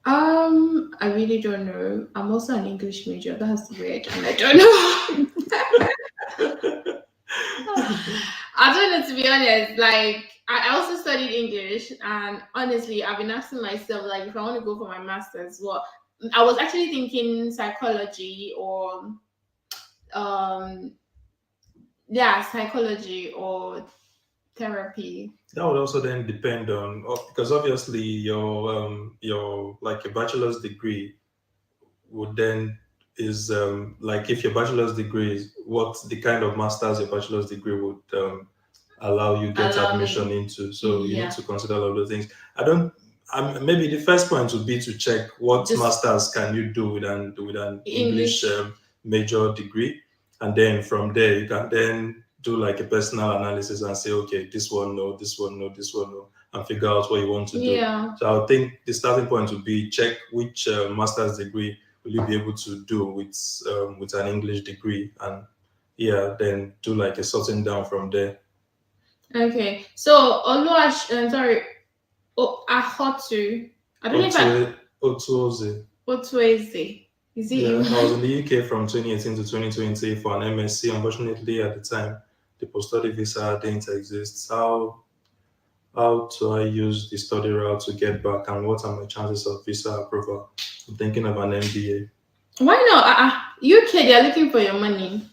I really don't know. I'm also an English major. That's weird, and I don't know. I don't know, to be honest. Like, I also studied English, and honestly, I've been asking myself, like, if I want to go for my masters, what I was actually thinking psychology or um yeah, psychology or therapy. That would also then depend on, because obviously your like your bachelor's degree would then is like, if your bachelor's degree is what the kind of masters your bachelor's degree would allow you get Allow admission me. into. So you need Yeah. to consider all of those things. I don't. Maybe the first point would be to check what Just masters can you do with an English English. major degree, and then from there you can then do like a personal analysis and say, okay, this one no, this one no, this one no, and figure out what you want to do. Yeah. So I think the starting point would be check which master's degree will you be able to do with an English degree, and yeah, then do like a sorting down from there. Okay. So sorry. Oh, Ahotu. I don't know if I Otuoze. Otueze. Is it Yeah, in I was in the UK from 2018 to 2020 for an MSc. Unfortunately, at the time, the post-study visa didn't exist. How do I use the study route to get back, and what are my chances of visa approval? I'm thinking of an MBA. Why not? UK, they're looking for your money.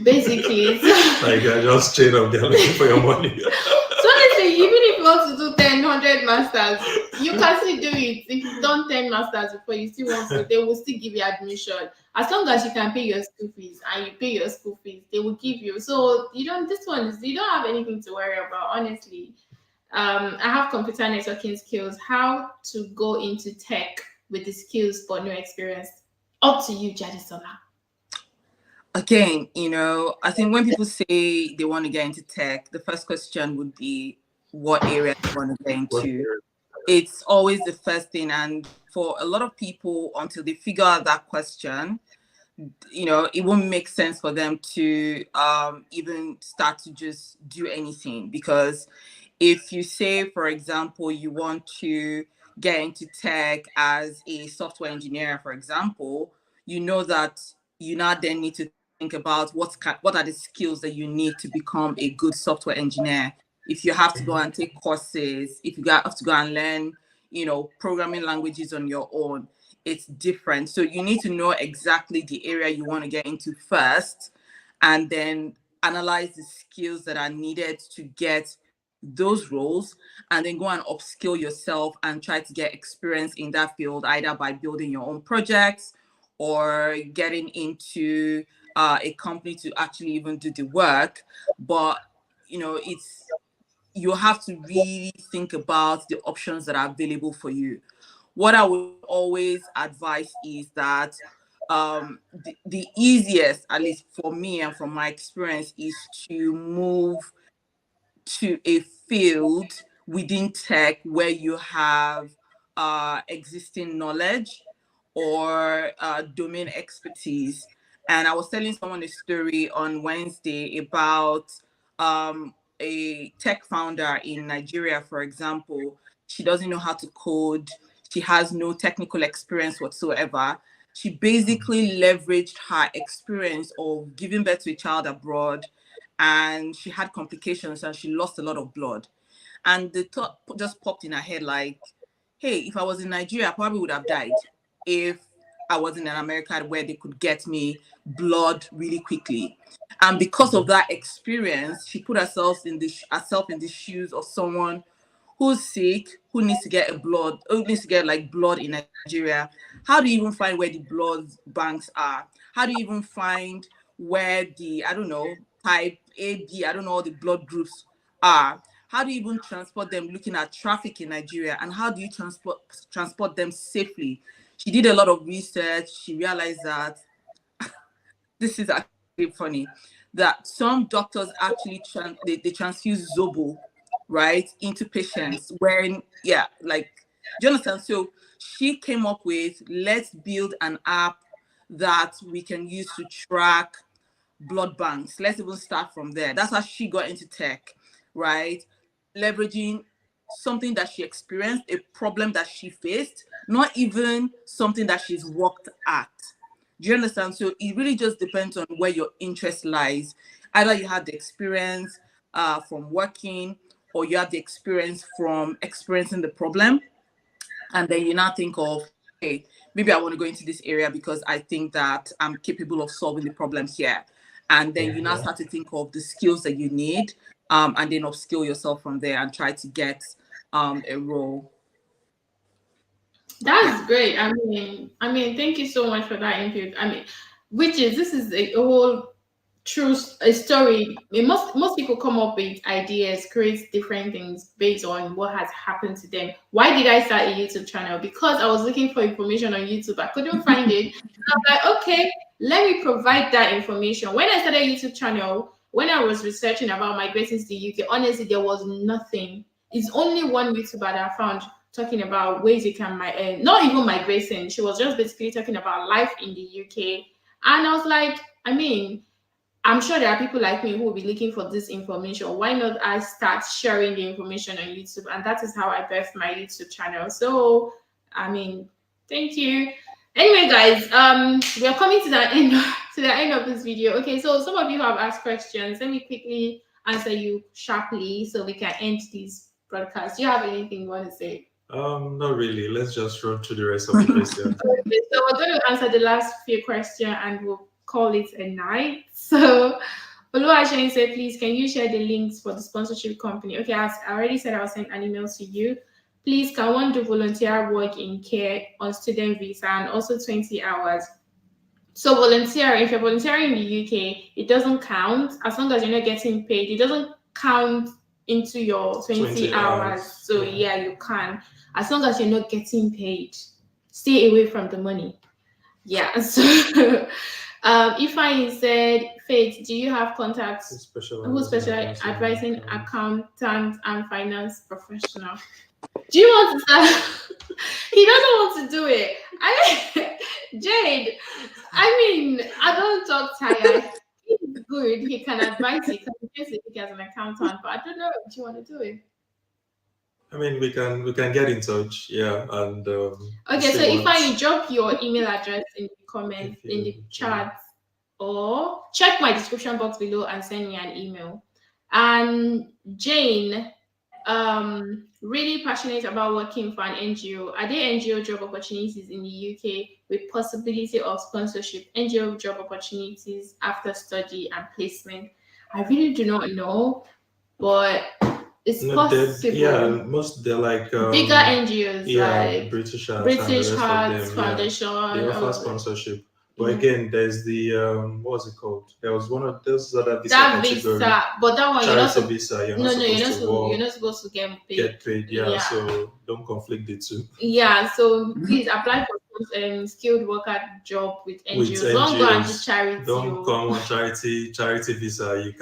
Basically. Like, I just straight up, they're looking for your money. So honestly, even if you want to do 100 masters, you can still do it. If you've done 10 masters before, you still want to, they will still give you admission. As long as you can pay your school fees and you pay your school fees, they will give you. So you don't you don't have anything to worry about, honestly. I have computer networking skills. How to go into tech with the skills but no experience. Up to you, Jadisola. Again, I think when people say they want to get into tech, the first question would be what area they want to get into. It's always the first thing. And for a lot of people, until they figure out that question, it won't make sense for them to even start to just do anything. Because if you say, for example, you want to get into tech as a software engineer, for example, you know that you now then need to think about what are the skills that you need to become a good software engineer. If you have to go and take courses, if you have to go and learn, programming languages on your own, it's different. So you need to know exactly the area you want to get into first, and then analyze the skills that are needed to get those roles, and then go and upskill yourself and try to get experience in that field, either by building your own projects or getting into a company to actually even do the work. But it's you have to really think about the options that are available for you. What I would always advise is that the easiest, at least for me and from my experience, is to move to a field within tech where you have existing knowledge or domain expertise. And I was telling someone a story on Wednesday about a tech founder in Nigeria, for example. She doesn't know how to code. She has no technical experience whatsoever. She basically leveraged her experience of giving birth to a child abroad, and she had complications and she lost a lot of blood. And the thought just popped in her head like, hey, if I was in Nigeria, I probably would have died if I was in America where they could get me blood really quickly. And because of that experience, she put herself in the shoes of someone who's sick, who needs to get who needs to get like blood in Nigeria. How do you even find where the blood banks are? How do you even find where the, I don't know, type A, B, I don't know, all the blood groups are? How do you even transport them, looking at traffic in Nigeria? And how do you transport them safely? She did a lot of research. She realized that this is actually funny, that some doctors actually they transfuse Zobo, right, into patients wearing, yeah, like, do you understand? So she came up with, let's build an app that we can use to track blood banks. Let's even start from there. That's how she got into tech, right? Leveraging something that she experienced, a problem that she faced, not even something that she's worked at. Do you understand? So it really just depends on where your interest lies. Either you have the experience from working, or you have the experience from experiencing the problem, and then you now think of, hey, maybe I want to go into this area because I think that I'm capable of solving the problem here. And then you now start to think of the skills that you need, and then upskill yourself from there and try to get a role. That's great. I mean, thank you so much for that input. I mean, this is a whole a story. I mean, most people come up with ideas, create different things based on what has happened to them. Why did I start a YouTube channel? Because I was looking for information on YouTube. I couldn't find it. I was like, okay, let me provide that information. When I started a YouTube channel, when I was researching about migrating to the UK, honestly, there was nothing. It's only one YouTuber that I found talking about ways you can not even migrating. She was just basically talking about life in the UK. And I was like, I mean, I'm sure there are people like me who will be looking for this information. Why not I start sharing the information on YouTube? And that is how I birthed my YouTube channel. So, I mean, thank you. Anyway, guys, we are coming to the end to the end of this video. Okay, so some of you have asked questions. Let me quickly answer you sharply so we can end this broadcast. Do you have anything you want to say? Not really. Let's just run through the rest of the questions. Okay, so we're going to answer the last few questions and we'll call it a night. So Oluwaseun said, please, can you share the links for the sponsorship company? Okay, as I already said, I'll send an email to you. Please, can one do volunteer work in care on student visa and also 20 hours? So if you're volunteering in the UK, it doesn't count as long as you're not getting paid. It doesn't count into your 20 hours. So yeah, you can, as long as you're not getting paid. Stay away from the money. Yeah. So Ifeanyi said, Faith, do you have contacts who specialize advising accountants and finance professional? Do you want to start? He doesn't want to do it. Jade, I don't talk tired. He's good. He can advise you because he as an accountant, but I don't know if you want to do it. I mean, we can get in touch, yeah, and okay. So if I drop your email address in the comment in the chat, or check my description box below and send me an email. And Jane, really passionate about working for an NGO. Are there NGO job opportunities in the UK with possibility of sponsorship? NGO job opportunities after study and placement. I really do not know, but it's possible. They're like bigger NGOs like British Heart and the British rest Heart of them. Foundation. They offer sponsorship. But again, there's the what's it called? There was one of those other visa that category. visa, but that one charity visa. You're not you're not supposed to get paid. Get paid, yeah. So don't conflict the two. Yeah, so please apply for skilled worker job with NGOs. Don't go and do charity. Don't come on charity visa.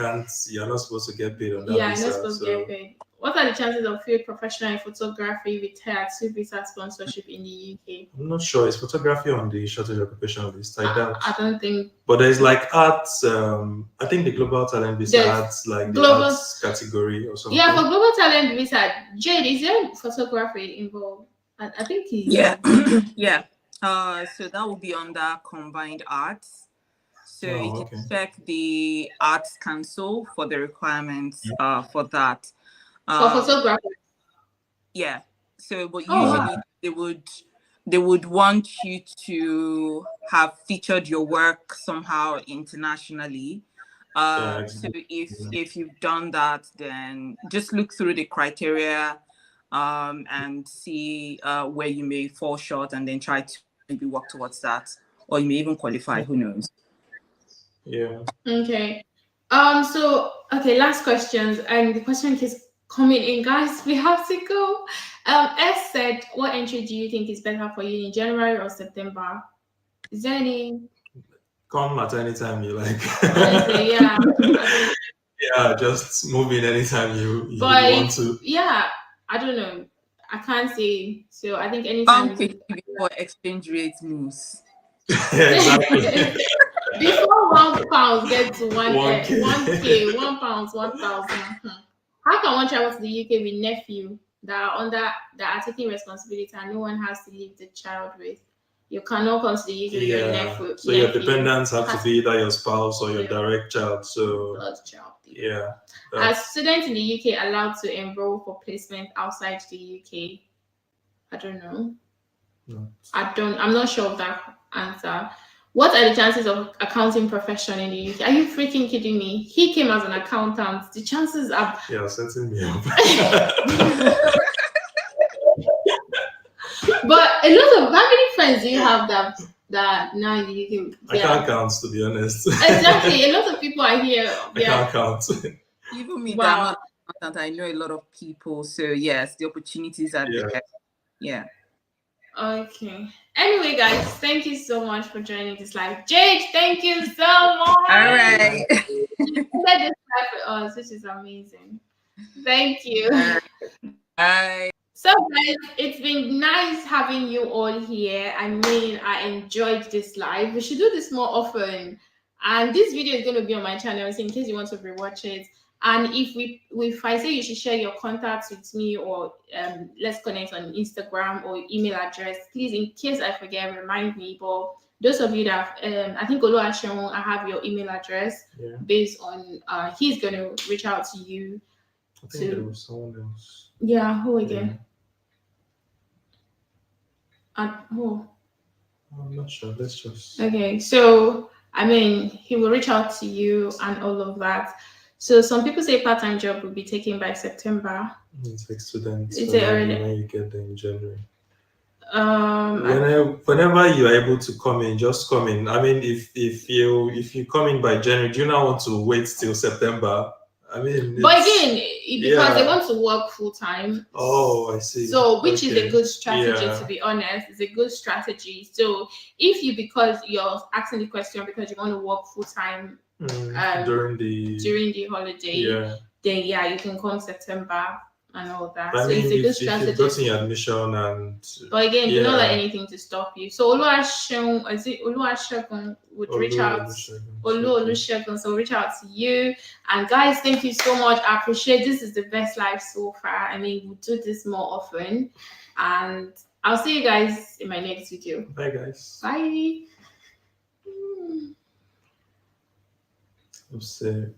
You're not supposed to get paid on that visa. Yeah, you're not supposed to get paid. What are the chances of field professional in photography with tier 2 visa sponsorship in the UK? I'm not sure. Is photography on the shortage occupational list? I doubt. I don't think. But there's like arts. I think the global talent visa adds like the arts category or something. Yeah, for global talent visa, Jade, is there photography involved? I think yeah. Yeah. So that will be under combined arts. So you can check the Arts Council for the requirements for that. For photography. Yeah. So, but usually they would want you to have featured your work somehow internationally. So if you've done that, then just look through the criteria and see where you may fall short, and then try to maybe work towards that, or you may even qualify. Who knows? Yeah. Okay. So last questions, and the question keeps coming in, guys. We have to go. S said, what entry do you think is better for you in January or September? Is there any? Come at any time you like. Honestly, yeah. Yeah, just move in anytime you want to. Yeah, I don't know. I can't say. So I think anytime before exchange rate moves. Exactly. Before £1 gets to 1K, £1, 1,000. How can one travel to the UK with nephew that are taking responsibility and no one has to leave the child with? You cannot come to the UK with your nephew. So your dependents have to be either your spouse or your direct child. So blood child. Yeah. Are students in the UK allowed to enroll for placement outside the UK? I don't know. No. I'm not sure of that answer. What are the chances of accounting profession in the UK? Are you freaking kidding me? He came as an accountant. The chances are... Yeah, setting me up. But how many friends do you have that now in the UK? I can't count, to be honest. Exactly. A lot of people are here. I can't count. Even me, that I know a lot of people. So yes, the opportunities are there. Yeah. Okay. Anyway, guys, thank you so much for joining this live. Jade, thank you so much. All right. You said this live with us, which is amazing. Thank you. Bye. So, guys, it's been nice having you all here. I mean, I enjoyed this live. We should do this more often. And this video is going to be on my channel, so in case you want to rewatch it. And if I say you should share your contacts with me, or let's connect on Instagram or email address, please, in case I forget, remind me. But those of you that I think Oluwaseun, I have your email address based on he's going to reach out to you. I think there was someone else. Yeah, who again? Who? I'm not sure. Let's just. Okay, so I mean, he will reach out to you and all of that. So some people say part-time job will be taken by September. It's like students. Is it already? When you get there in January. Whenever you are able to come in, just come in. I mean, if you come in by January, do you not want to wait till September? I mean, but again, because they want to work full time. Oh, I see. So, which is a good strategy, to be honest. It's a good strategy. So, because you're asking the question because you want to work full time during the holiday, then you can come September and all that. I so mean, it's a good strategy. If you've gotten your admission but again, do not let anything to stop you. So Oluwaseun would reach out. Oluwaseun, so reach out to you. And guys, thank you so much. I appreciate this. Is the best live so far. I mean, we'll do this more often. And I'll see you guys in my next video. Bye, guys. Bye. I'm sad.